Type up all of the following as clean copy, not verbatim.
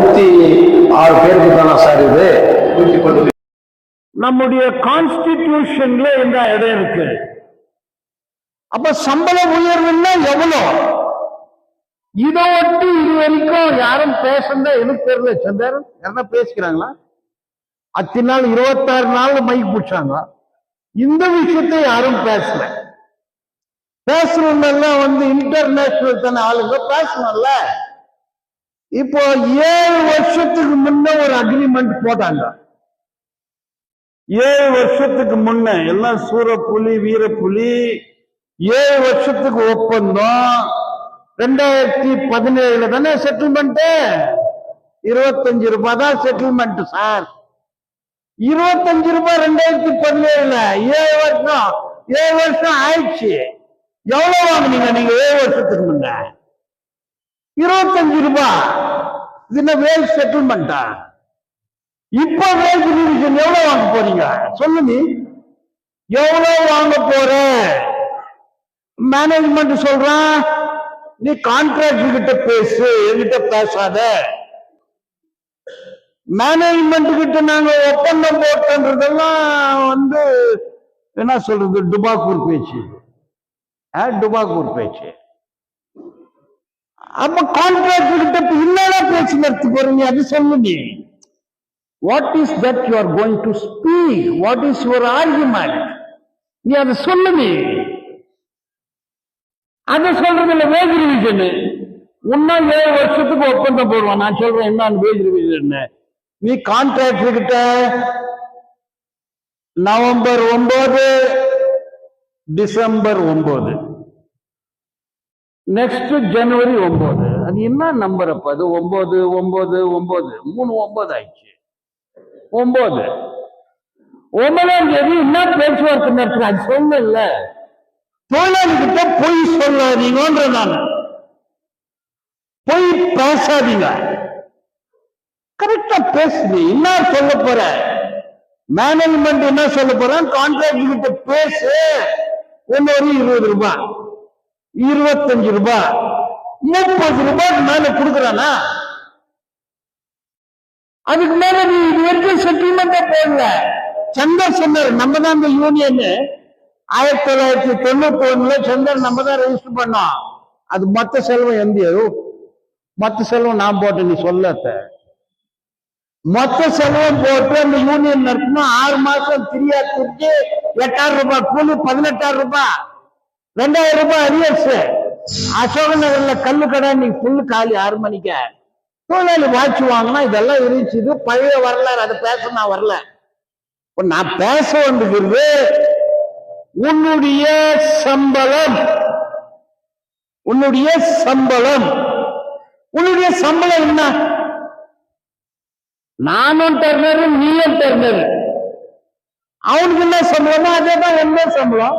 106 பேருக்கு தானா சார் இது? நம்முடைய கான்ஸ்டிடியூஷன்ல இந்த இடம் இருக்கு. அப்ப சம்பள உயர்வுன்னா எவ்வளவு? இதை ஒட்டி இது வரைக்கும் யாரும் பேசுறதா எனக்கு தெரியல. சந்தர் யாரா பேசிக்கிறாங்களா? அத்தினால் 26 நாள் மைக் பிடிச்சாங்க. இந்த விஷயத்தை யாரும் பேசல. பேசுறவங்க இன்டர்நேஷனல் தானே ஆளுங்க பேசணும்ல. இப்போ 7 வருஷத்துக்கு முன்ன ஒரு அக்ரிமெண்ட் போட்டாங்க. 7 வருஷத்துக்கு முன்ன எல்லாம் சூரப்புலி வீரப்புலி 7 வருஷத்துக்கு ஒப்பந்தம். 2017 தானே செட்டில்மெண்ட். 25 ரூபாய் தான் செட்டில்மெண்ட் சார். 25 ரூபாய் 2017. 7 வருஷம் ஆயிடுச்சு. எவ்வளவு வாங்கினீங்க நீங்க 7 வருஷத்துக்கு முன்ன? 25 ரூபாய். இது என்ன வேல் செட்டில்மெண்டா? இப்ப வேல் ரிவிஷன் எவ்வளவு வாங்க போறீங்க சொல்லு? நீ எவ்வளவு வாங்க போற? மேனேஜ்மெண்ட் சொல்றான் நீ கான்ட்ராக்ட் கிட்ட பேசு, என்கிட்ட பேசாத. மேனேஜ்மெண்ட் கிட்ட நாங்க ஒப்பந்தம் போட்டோன்றதெல்லாம் என்ன சொல்றது, டுபாக்கூர் பேச்சு. டுபாக்கூர் பேச்சு. அப்ப கான்ட்ராக்ட் கிட்ட என்னடா பேச்சு நடத்தி போறீங்க அது சொல்லு. நீ what is that you are going to speak? What is your argument? நீ அதை சொல்லு. நீ அதை சொல்றது இல்ல. வேஜ் ரிவிஷன் இன்னும் 7 வருஷத்துக்கு ஒப்பந்தம் போடுவான். நான் சொல்றேன் என்ன வேஜ் ரிவிஷன். நீ கான்ட்ராக்ட் கிட்ட நவம்பர் 9 டிசம்பர் 9 நெக்ஸ்ட் ஜனவரி 9. அது என்ன நம்பர்? அப்ப அது 9 9 9 3 9 ஆயிடுச்சு. 9ஆம் தேதி என்ன பேச்சுவார்த்தை நடத்துற அது சொல்லல. தொழிலாளி கிட்ட பொய் சொல்லாதீங்கன்ற நான். பொய் பேசாதீங்க, கரெக்டா பேசுது. என்ன சொல்ல போற? மேனேஜ்மெண்ட் என்ன சொல்ல போறான்? கான்ட்ராக்ட் கிட்ட பேசு. ஒன்னொரு 20 ரூபாய் 25 ரூபாய் 30 ரூபாய்க்கு மேல கொடுக்குறானா? அதுக்கு மேல நீ இது வரைக்கும் செட்டில்மெண்ட் போடல. சந்தர் சொன்னார் நம்ம தான் இந்த யூனியன் 1991 சந்தர் நம்ம தான் ரெஜிஸ்டர் பண்ணோம். அது மொத்த செலவு எந்தியோ? மொத்த செலவு நான் போட்டேன். நீ சொல்ல மொத்த செலவும் போட்டு அந்த யூனியன் நடத்தணும். 6 மாசம் திரியா திரிச்சு 8000 ரூபாய் கூலி, 18000 ரூபாய், 2000 ரூபாய் அரியர்ஸ். அசோக நகர்ல கல்லு கடை நீ ஃபுல்லு காலி 6 மணிக்கு. தொழிலாளி வாட்சி வாங்கினா இதெல்லாம் இருந்துச்சு. இது பழைய வரலாறு. அதை பேச நான் வரல. நான் பேச வேண்டியது உன்னுடைய சம்பளம். உன்னுடைய சம்பளம் என்ன? நானும் தர்ணரு நீயும் தர்ணரு. அவனுக்கு என்ன சம்பளமோ அதேதான் என்ன சம்பளம்.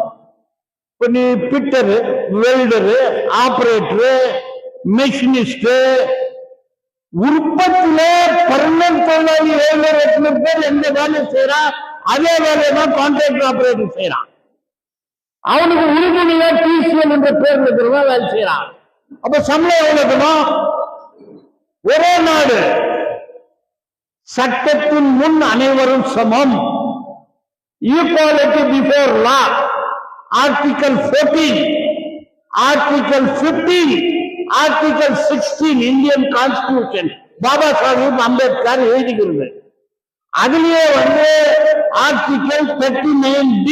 இப்ப நீ பிட்டரு, வெல்டரு, ஆபரேட்டரு, மெஷினிஸ்ட், உற்பத்தியில பர்மனன்ட் தொழிலாளி 700-800 பேர் எந்த வேலை செய்யறான் அதே வேலையை தான் கான்ட்ராக்டர் ஆபரேட்டர் செய்யறான். அவனுக்கு உறுதுணையா டிசிஎல் என்ற பேர் இருக்கிறவங்க வேலை செய்யறான். அப்ப சம்பளம் எவ்வளவு இருக்கணும்? ஒரே நாடு, சட்டத்தின் முன் அனைவரும் சமம். Equality before law. Article 14, article 15, article 16 Indian constitution Baba Sahib Ambedkar எழுதிக்கிறது. அதுலயே ஆர்டிகல் 39D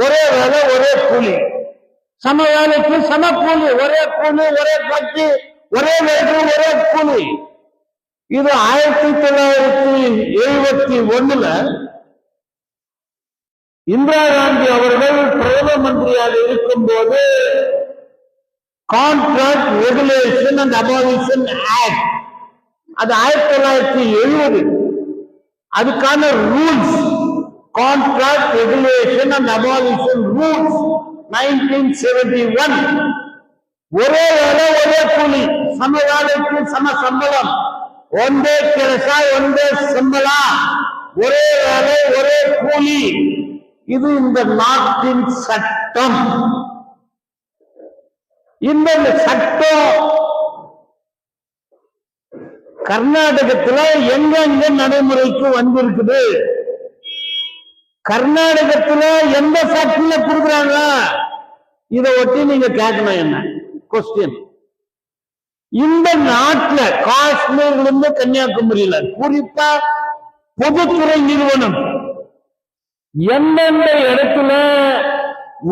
ஒரே வேலை ஒரே கூலி, சம வேலைக்கு சம கூலி, ஒரே கூலி ஒரே கட்சி, ஒரே வேலை ஒரே கூலி. இது 1971 இந்திரா காந்தி அவர்கள் பிரதம மந்திரியாக இருக்கும் போது contract regulation and abolition act, அது 1970. அதுக்கான rules, contract regulation and abolition rules 1971. ஒரே வேலை ஒரே கூலி, சம வேலைக்கு சம சம்பளம், ஒன்றே ಕೆಲಸ ஒன்றே சம்பளம், ஒரே வேலை ஒரே கூலி. இது இந்த நாட்டின் சட்டம். இந்த சட்டம் கர்நாடகத்துல எங்க நடைமுறைக்கு வந்திருக்குது, கர்நாடகத்துல எந்த ஃபேக்டரியில கொடுக்குறாங்க, இதை ஒட்டி நீங்க கேட்கணும். என்ன கொஸ்டின்? இந்த நாட்டுல காஷ்மீர்ல இருந்து கன்னியாகுமரியில குறிப்பா பொதுத்துறை நிறுவனம் எந்தெந்த இடத்துல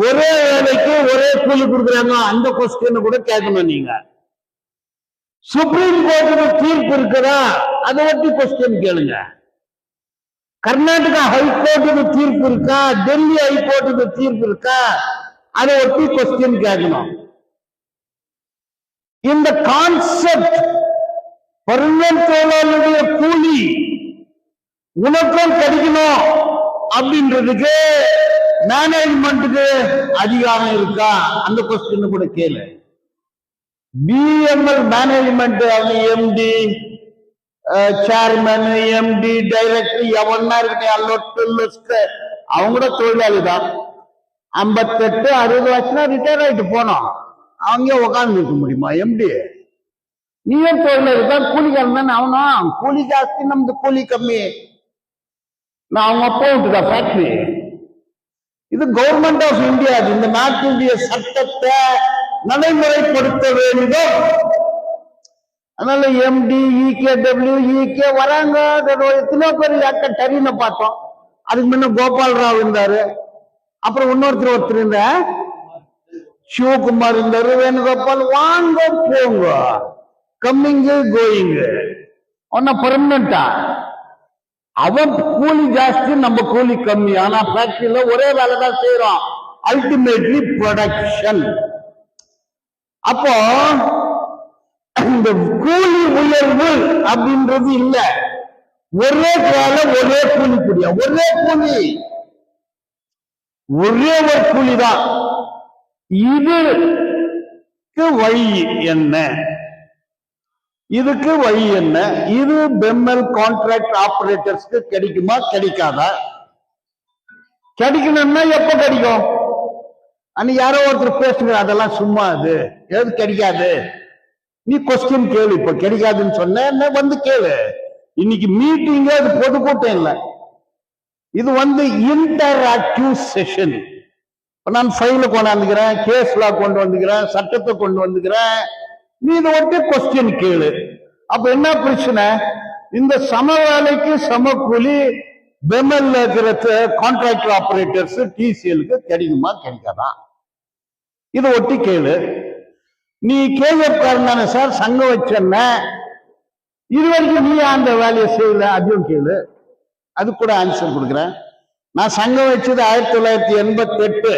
ஒரே வேலைக்கு ஒரே கூலி கொடுக்குறாங்க, அந்த கொஸ்டின் கூட கேட்கணும் நீங்க. சுப்ரீம் கோர்ட்டுக்கு தீர்ப்பு இருக்குதா, அதை ஒட்டி கொஸ்டின் கேளுங்க. கர்நாடகா ஹைகோர்ட்டுக்கு தீர்ப்பு இருக்கா, டெல்லி ஹைகோர்ட்டுக்கு தீர்ப்பு இருக்கா, அதை ஒட்டி கொஸ்டின் கேட்கணும். இந்த கான்செப்ட் பர்மனன்ட் தொழிலாளருடைய கூலி உனக்கும் கிடைக்கணும் அப்படின்றதுக்கு மேனேஜ்மெண்ட்டுக்கு அதிகாரம் இருக்கா, அந்த கொஸ்டின் கூட கேளு. PML management MD chairman MD director எவன்னா இருக்கட்டும், அவங்க கூட தொழிலாளி தான். 58 60 வருஷம் ரிட்டையர் ஆயிட்டு போனோம், அவங்க உட்கார்ந்து இருக்க முடியுமா? எம்டி நீயும் தொழிலாளி தான், கூலிக்காரன் தானே அவனும். கூலி ஜாஸ்தி, நமக்கு கூலி கம்மி. நான் அவங்க அப்பா விட்டுதா ஃபேக்டரி. இது கவர்மெண்ட் ஆஃப் இந்தியா, இந்த நாட்டுடைய சட்டத்தை நடைமுறைப்படுத்த வேண்டும். அதனால எம்டி இகேடபிள்யூ இகே வராங்க. எத்தனையோ பேர் டரின்னு பார்த்தோம். அதுக்கு முன்ன கோபால் ராவ் இருந்தாரு, அப்புறம் ஒருத்தர் இருந்த சிவகுமார் இருந்தாரு, வேணுகோபால். வாங்க போங்க, கம்மிங் கோயிங். ஒன்னா பெர்மனண்டா அவன் கூலி ஜாஸ்தி, நம்ம கூலி கம்மி. ஆனா ஃபேக்டரியில ஒரே வேலை தான் செய்யறோம், அல்டிமேட்லி ப்ரொடக்ஷன். அப்போ இந்த கூலி உயர்வு அப்படின்றது இல்ல, ஒரே வேலை ஒரே கூலி கூடிய ஒரே கூலி, ஒரே ஒரு கூலி தான். இதுக்கு வழி என்ன? இதுக்கு வழி என்ன? இது பெம்எல் கான்ட்ராக்ட் ஆபரேட்டர்ஸ்க்கு கிடைக்குமா கிடைக்காதா? கிடைக்கணும்னா எப்ப கிடைக்கும்? அன்னைக்கு யாரோ ஒருத்தர் பேசுங்க, அதெல்லாம் சும்மா, அது எது கிடைக்காது. நீ கொஸ்டின் கேளு. இப்ப கிடைக்காதுன்னு சொன்ன வந்து கேளு. இன்னைக்கு மீட்டிங், அது பொதுக்கூட்டம் இல்லை, இது இன்டராக்டிவ் செஷன். நான் ஃபைல கொண்டாந்துக்கிறேன், கேஸ்ல கொண்டு வந்துக்கிறேன், சட்டத்தை கொண்டு வந்துக்கிறேன், நீ இதை ஒட்டி கொஸ்டின் கேளு. அப்ப என்ன பிரச்சனை? இந்த சம வேலைக்கு சம கூலி பெமெல்ல இருக்கிற கான்ட்ராக்டர் ஆபரேட்டர்ஸ் டிசிஎலுக்கு கிடைக்குமா கிடைக்காதா? இதை ஒட்டி கேளு. நீ கேள்விக்காரன் தானே சார், சங்கம் வச்ச இது வரைக்கும் நீ அந்த வேலையை செய்யல, அதையும் கேளு. அது கூட ஆன்சர் கொடுக்குறேன். நான் சங்கம் வச்சது 1988.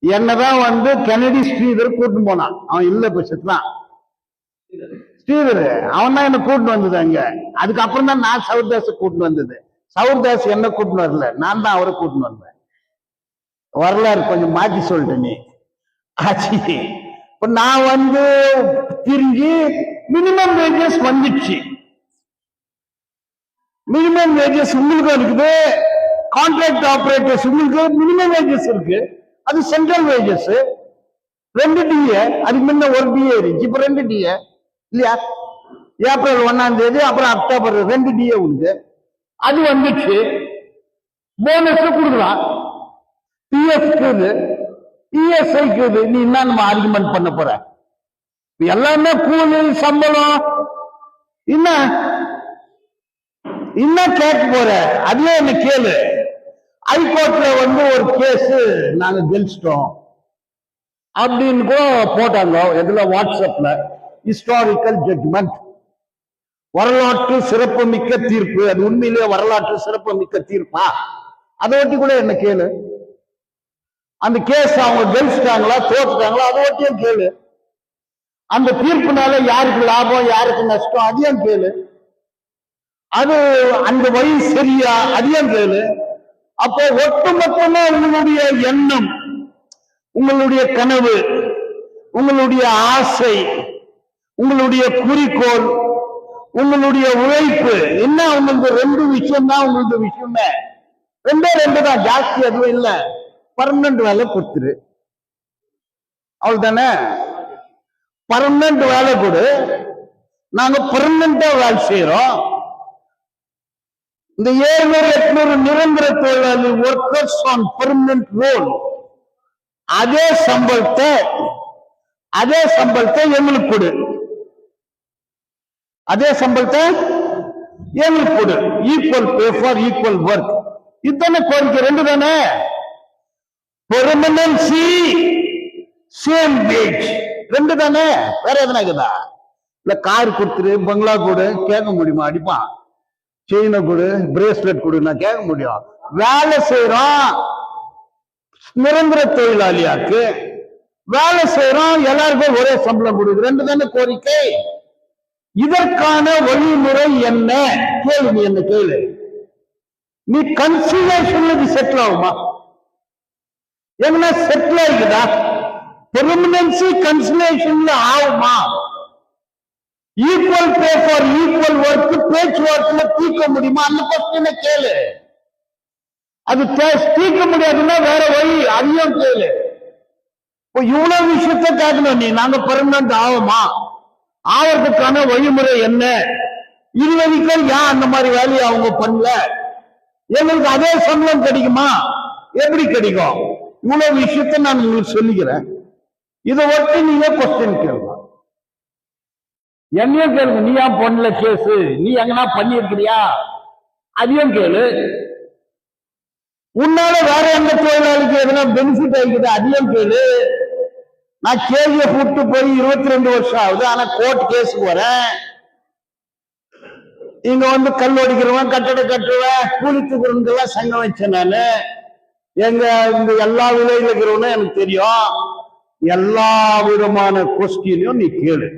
என்னதான் கெனடி ஸ்ரீதர் கூட்டின்னு போனான். அவன் இல்ல பட்சத்தான் ஸ்ரீதர், அவன் தான் என்ன கூட்டின்னு வந்தது அங்க. அதுக்கப்புறம் தான் நான் சவுர்தாஸ் கூட்டின்னு வந்தது. சவுர்தாஸ் என்ன கூட்டின்னு வரல, நான் தான் அவரை கூட்டின்னு வந்தேன். வரலாறு கொஞ்சம் மாற்றி சொல்லிட்டேன் நீ ஆச்சு. இப்ப நான் திரிஞ்சு மினிமம் வேஜஸ் வந்துச்சு. மினிமம் வேஜஸ் உங்களுக்கு இருக்குது, கான்ட்ராக்ட் ஆபரேட்டர்ஸ் உங்களுக்கு மினிமம் வேஜஸ் இருக்கு. அது சென்ட்ரல் வேஜஸ் 2 டிஏ. அதுக்கு முன்ன 1 டிஏ இருந்துச்சு, இப்ப 2 டிஏ இல்லையா? ஏப்ரல் 1ஆம் தேதி அப்புறம் அக்டோபர் 2 டிஏ உண்டு. அது வந்துச்சு. போனஸ் கொடுக்கலாம், பிஎஃப்க்கு இஎஸ்ஐக்கு. நீ என்ன நம்ம ஆர்குமெண்ட் பண்ண போற? எல்லாமே கூலி சம்பளம் என்ன கேட்க போற? அதுவே என்ன கேளு. ஹைகோர்ட்ல ஒரு கேஸ் நாங்க கெலிச்சிட்டோம் அப்படின்னு கூட போட்டாங்க. எதுல? வாட்ஸ்அப்ல. ஹிஸ்டாரிக்கல் ஜட்ஜ்மெண்ட், வரலாற்று சிறப்பு மிக்க தீர்ப்பு. அது உண்மையிலேயே வரலாற்று சிறப்பு மிக்க தீர்ப்பா? அதை ஒட்டி கூட என்ன கேளு. அந்த கேஸ் அவங்க கெலிச்சிட்டாங்களா தோத்துட்டாங்களா, அதை ஒட்டியும் கேளு. அந்த தீர்ப்புனால யாருக்கு லாபம் யாருக்கு நஷ்டம், அதையும் கேளு. அது அந்த வழி சரியா, அதையும் கேளு. அப்போ ஒட்டுமொத்தமா உங்களுடைய எண்ணம், உங்களுடைய கனவு, உங்களுடைய ஆசை, உங்களுடைய குறிக்கோள், உங்களுடைய உழைப்பு என்ன? உங்களுக்கு 2 விஷயம் தான். உங்களுக்கு விஷயமே 2 தான், ஜாஸ்தி அதுவும் இல்ல. பர்மனன்ட் வேலை கொடுத்துரு, அவ்வளவுதானே. பர்மனன்ட் வேலை கொடு, நாங்க பெர்மனண்டா வேலை செய்யறோம். இந்த 700-800 நிரந்தர தொழிலாளி ஒர்க்கர்ஸ் ஆன் பெர்மனன்ட் ரோல் அதே சம்பளத்தை எங்களுக்கு கொடு, அதே சம்பளத்தை எங்களுக்கு கொடு. Equal pay for equal work. இதுதானே கோரிக்கை, ரெண்டு தானே. பெர்மனன்சி சேம் வேஜ், ரெண்டு தானே. வேற எதனா இருக்குதா? இல்ல கார் கொடுத்துரு, பங்களா கொடு கேட்க முடியுமா? அடிப்பான். செயினை கொடு, பிரேஸ்லெட் கொடு நான் கேட்க முடியும்? வேலை செய்யறோம், நிரந்தர தொழிலாளியாக்கு வேலை செய்யறோம், எல்லாருக்கும் ஒரே சம்பளம் கொடுக்குது, ரெண்டு தானே கோரிக்கை. இதற்கான வழிமுறை என்ன? கேளு, நீ என்ன கேளு. நீ கன்சிலேஷன்ல செட்டில் ஆகுமா? என்ன செட்டில் ஆகுதா? பெர்மனன்சி கன்சிலேஷன்ல ஆகுமா? Equal pay for equal work பேச்சுவார்த்தையில தீர்க்க முடியுமா? அந்த கொஸ்டினை கேளு. அது தீர்க்க முடியாதுன்னா வேற வழி, அதையும் கேளு. இவ்வளவு விஷயத்த கேட்கணும் நீ. நாங்க பெர்மனன்ட் ஆகுமா, ஆவறதுக்கான வழிமுறை என்ன? இதுவரைக்கும் ஏன் அந்த மாதிரி வேலையை அவங்க பண்ணல? எங்களுக்கு அதே சம்பளம் கிடைக்குமா? எப்படி கிடைக்கும்? இவ்வளவு விஷயத்த நான் உங்களுக்கு சொல்லிக்கிறேன். இதை ஒட்டி நீங்க கொஸ்டின் கேளுங்க. என்னையும் கேளுங்க, நீ ஏன் பொண்ணுல கேஸ், நீ எங்கன்னா பண்ணிருக்கிறியா? அதையும் கேளு. உன்னால வேற எந்த தொழிலாளிக்கு எதனா பெனிஃபிட் ஆகிக்குது? அதையும் கேளு. நான் கேள்வியை கூப்பிட்டு போய் 22 வருஷம் ஆகுது, ஆனா கோர்ட் கேஸுக்கு வரேன். இங்க வந்து கல் அடிக்கிறவன், கட்டடம் கட்டுவேன், கூலி தூக்குறவங்கெல்லாம் சங்கம் வச்சேன் நானு. எங்க இந்த எல்லா விலையில இருக்கிறவனும் எனக்கு தெரியும். எல்லா விதமான கொஸ்டினையும் நீ கேளு.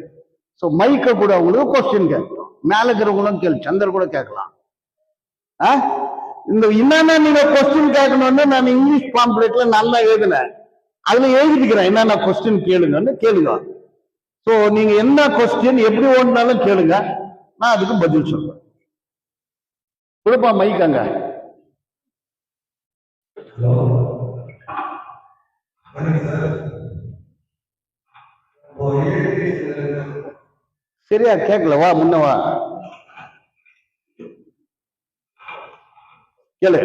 சோ மைக்க கூட அவங்களுக்கு கொஸ்டின் கேட்கலாம், மேல இருக்கிறவங்களும் கேளு, சந்தர் கூட கேட்கலாம். இந்த என்னன்னா நீங்க கொஸ்டின் கேட்கணும்னு நான் இங்கிலீஷ் பாம்ப்ளெட்ல நல்லா எழுதினேன், அதுல எழுதிக்கிறேன் என்னென்ன கொஸ்டின் கேளுங்கன்னு. கேளுங்க. சோ நீங்க என்ன கொஸ்டின் எப்படி ஓடினாலும் கேளுங்க, நான் அதுக்கு பதில் சொல்றேன். கொடுப்பா மைக்காங்க. சரியா கேட்கல, வா முன்ன வா கேளு.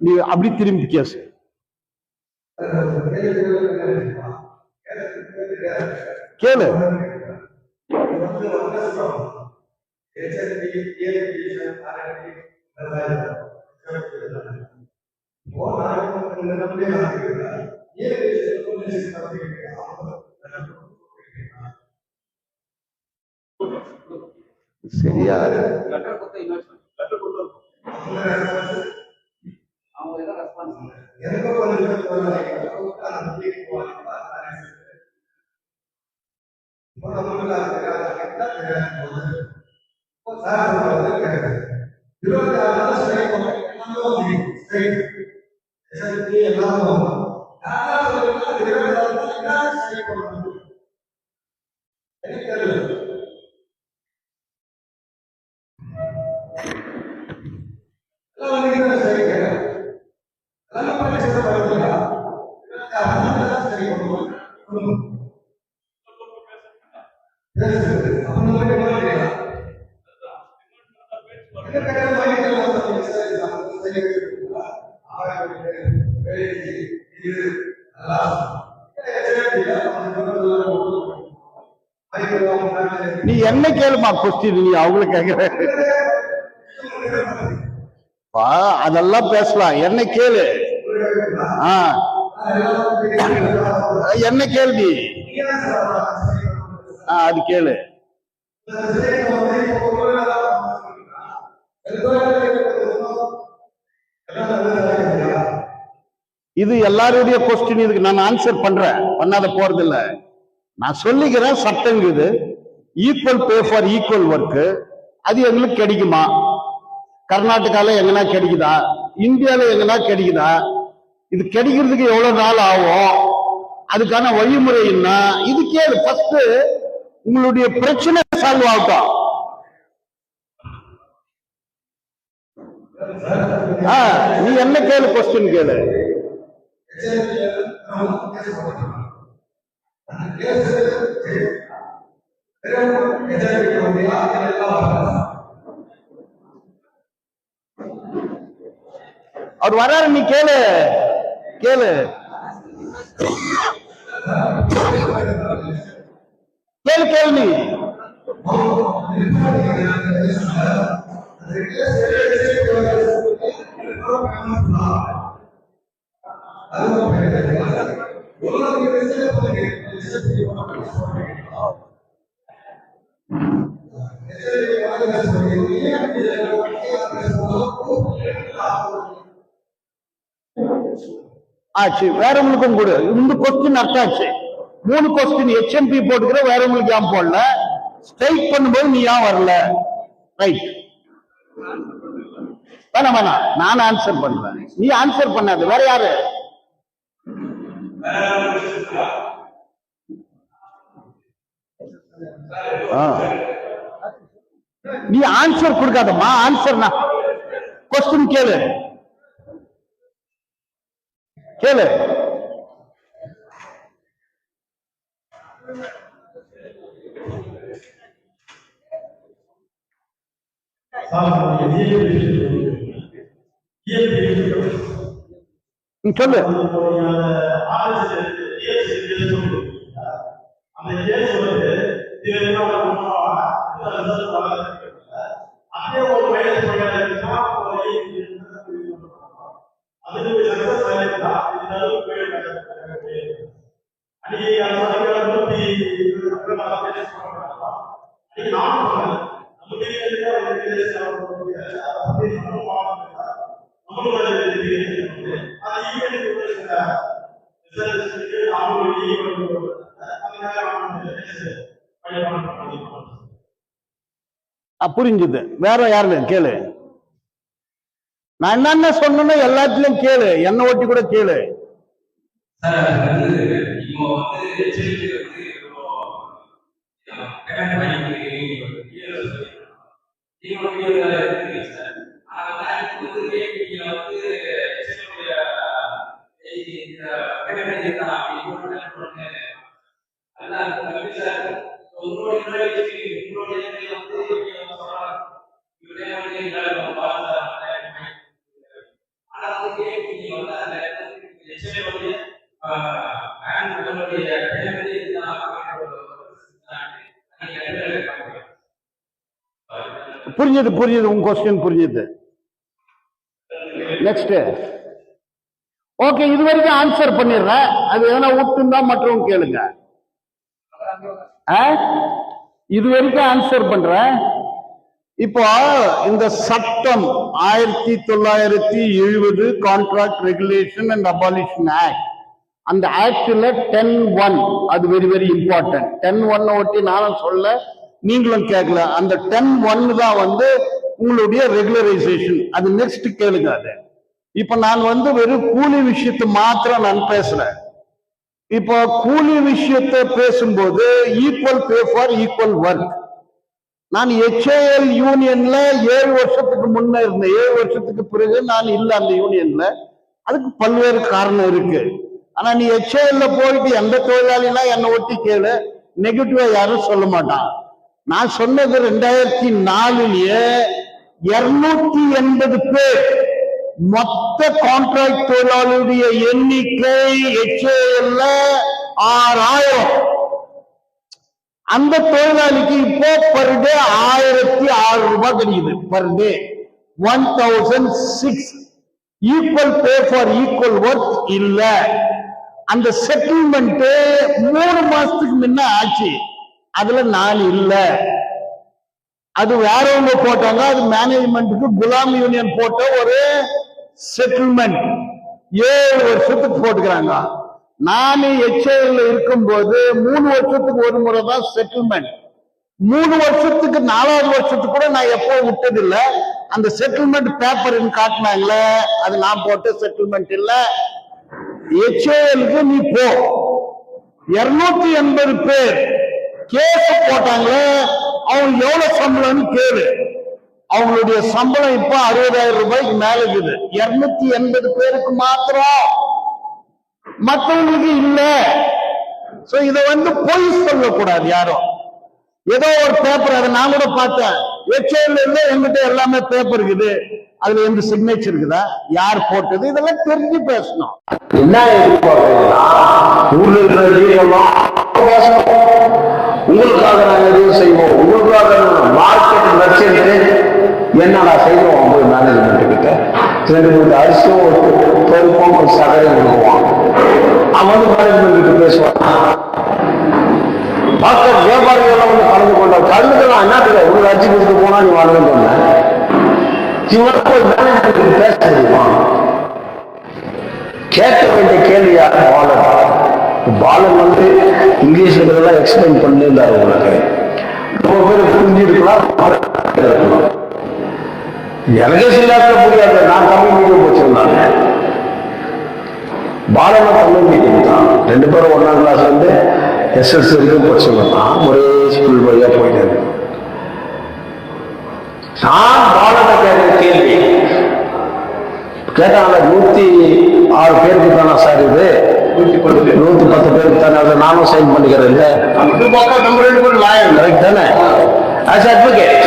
நீ அப்படி திரும்பி கேசு. கேளு. சரியா நீ என்ன கேளுமா கொஸ்டின், நீ அவங்களுக்கு கேட்கிற அதெல்லாம் பேசலாம். என்ன கேளு. என்ன கேள்வி? அது கேளு. இது எல்லாருடைய கொஸ்டின். இதுக்கு நான் ஆன்சர் பண்றேன், பண்ணாத போறது இல்ல. நான் சொல்லிக்கிறேன் சட்டங்குது. Equal pay for equal work அது எங்களுக்கு கிடைக்குமா? கர்நாடகால எங்கன்னா கிடைக்குதா? இந்தியால எங்கன்னா கிடைக்குதா? இது கிடைக்கிறதுக்கு எவ்வளவு நாள் ஆகும்? அதுக்கான வழிமுறை என்ன? இது கேளு. ஃபர்ஸ்ட் உங்களுடைய பிரச்சனை சால்வ் ஆகட்டும். நீ என்ன கேளு, கொஸ்டின் கேளு. அவர் வர்றாரு, நீ கேளு கேளு கேளு கேளு நீ. ஆச்சு, வேற உங்களுக்கும் கூட இந்த கொஸ்டின் அர்த்தாச்சு. 3 கொஸ்டின் HMP போட்டுக்கிற, வேற உங்களுக்கு ஏன் போடல? ஸ்ட்ரைக் பண்ணும்போது நீ ஏன் வரல? ரைட், வேணாம் வேணாம், நான் ஆன்சர் பண்றேன், நீ ஆன்சர் பண்ணாது. வேற யாரு? நீ ஆன்சர் கொடுக்காதம்மா. ஆன்சர்னா கொஸ்டின் கேளு கேளு. சொல்லு. புரிஞ்சுது. வேற யாரு கேளு. நான் என்னென்ன சொன்னேன்னு எல்லாத்திலும் கேளு, என்ன ஓட்டி கூட கேளு. புரிஞ்சது புரிஞ்சது, உங்க கொஸ்டின் புரிஞ்சது. நெக்ஸ்ட். ஓகே, இது வரைக்கும் ஆன்சர் பண்ணிடுறேன். அது எதனா விட்டுந்தா மற்றவங்க கேளுங்க. இது வரைக்கும் ஆன்சர் பண்றேன். இப்போ இந்த சட்டம் 1970 contract regulation and abolition act, அந்த ஆக்ட்ல 10(1) அது வெரி வெரி இம்பார்ட்டன்ட். 10(1) ஒட்டி நானும் சொல்ல, நீங்களும் கேட்கல. அந்த 10(1) தான் வந்து உங்களுடைய ரெகுலரைசேஷன். அது நெக்ஸ்ட் கேளுங்க. அது இப்ப நான் வந்து வெறும் கூலி விஷயத்தை மாத்திரம் நான் பேசுறேன். இப்போ கூலி விஷயத்தை பேசும்போது equal pay for equal work. நான் HAL யூனியன்ல 7 வருஷத்துக்கு முன்ன இருந்தேன். 7 வருஷத்துக்கு பிறகு நான் இல்ல அந்த யூனியன்ல. அதுக்கு பல்வேறு காரணம் இருக்கு. ஆனா நீ HAL போயிட்டு எந்த தொழிலாளினா என்னை ஒட்டி கேளு, நெகட்டிவா யாரும் சொல்ல மாட்டான். நான் சொன்னது 2004 280 பேர் மொத்த கான்ட்ராக்ட் தொழிலாளியுடைய எண்ணிக்கை HAL 6000. அந்த தொழிலாளிக்கு இப்போ பர் டே 1600 ரூபாய் கிடைக்குது. Per day 1006. Equal pay for equal work இல்ல. அந்த செட்டில்மெண்ட் 3 மாசத்துக்கு முன்ன ஆச்சு. அதுல நான் இல்ல. அது வேறவங்க போட்டாங்க. அது மேனேஜ்மெண்ட்டுக்கு குலாம் யூனியன் போட்ட ஒரு செட்டில்மெண்ட் 7 வருஷத்துக்கு போட்டுக்கிறாங்க. நானே HAL இருக்கும்போது 3 வருஷத்துக்கு ஒரு முறை தான் செட்டில்மெண்ட். 3 வருஷத்துக்கு 4வது வருஷத்துக்கு கூட நான் எப்போ விட்டதில்லை. அந்த செட்டில்மெண்ட் பேப்பர் காட்டினாங்களே, அது நான் போட்ட செட்டில்மெண்ட் இல்ல. HALக்கு நீ போ. 280 பேர் கேஸ் போட்டாங்களே, அவங்க எவ்வளவு சம்பளம்னு கேளு. அவங்களுடைய சம்பளம் இப்ப 60,000 ரூபாய்க்கு மேல இருக்குது. 280 பேருக்கு மாத்திரம், மற்றவங்களுக்கு இல்ல. சோ இத பொய் சொல்லக்கூடாது யாரும். ஏதோ ஒரு பேப்பர், அதை நான் கூட பார்த்தேன், HL என்கிட்ட எல்லாமே பேப்பர் இருக்குது, அதுல எந்த சிக்னேச்சர் இருக்குதா, யார் போட்டது, இதெல்லாம் தெரிஞ்சு பேசணும். என்ன ஊர்ல இருக்கிற உங்களுக்காக நாங்க எதுவும் செய்வோம், உங்களுக்காக மார்க்கெட் மெர்ச்சன்ட் என்னடா செய்வோம், 50 மேனேஜ்மெண்ட் கிட்ட 2 அரிசியும் ஒரு பொறுப்பும் ஒரு சகரையும் கொடுக்குவான். அவன் மேனேஜ்மெண்ட் கிட்ட பேசுவான். டாக்டர் வியாபாரிகள் கலந்து கொண்டார். கலந்துக்கலாம் என்னத்துக்கு உங்களுக்கு அரிசி கொடுத்து போனா நீ வாங்கன்னு சொன்னேன். இவனுக்கு போய் மேனேஜ்மெண்ட் பேச முடியுமா? கேட்க வேண்டிய கேள்வியா பாலன் இங்கிலீஷ்ல இருக்கிறதெல்லாம் எக்ஸ்பிளைன் பண்ணிருந்தாரு. உங்களுக்கு ரொம்ப பேர் புரிஞ்சிருக்கலாம். எனக்கு சில புரியாது. நான் தமிழ் மீடியம் போச்சிருந்தாங்க. பாலன தமிழ் மீடியம் தான். 2 பேரும் 1ஆம் கிளாஸ்ல இருந்து SSLC வரைக்கும் படிச்சிருந்தான். ஒரே ஸ்கூல் வழியா போயிட்டாரு. நான் பாலன கேட்கிற கேள்வி கேட்டாங்க. 106 பேருக்கு தானே சார் இது, 110 பேருக்கு தானே, அதை நானும் சைன் பண்ணிக்கிறேன். இல்ல நம்ம 2 பேரும் லாயர் கரெக்ட் தானே? As advocate,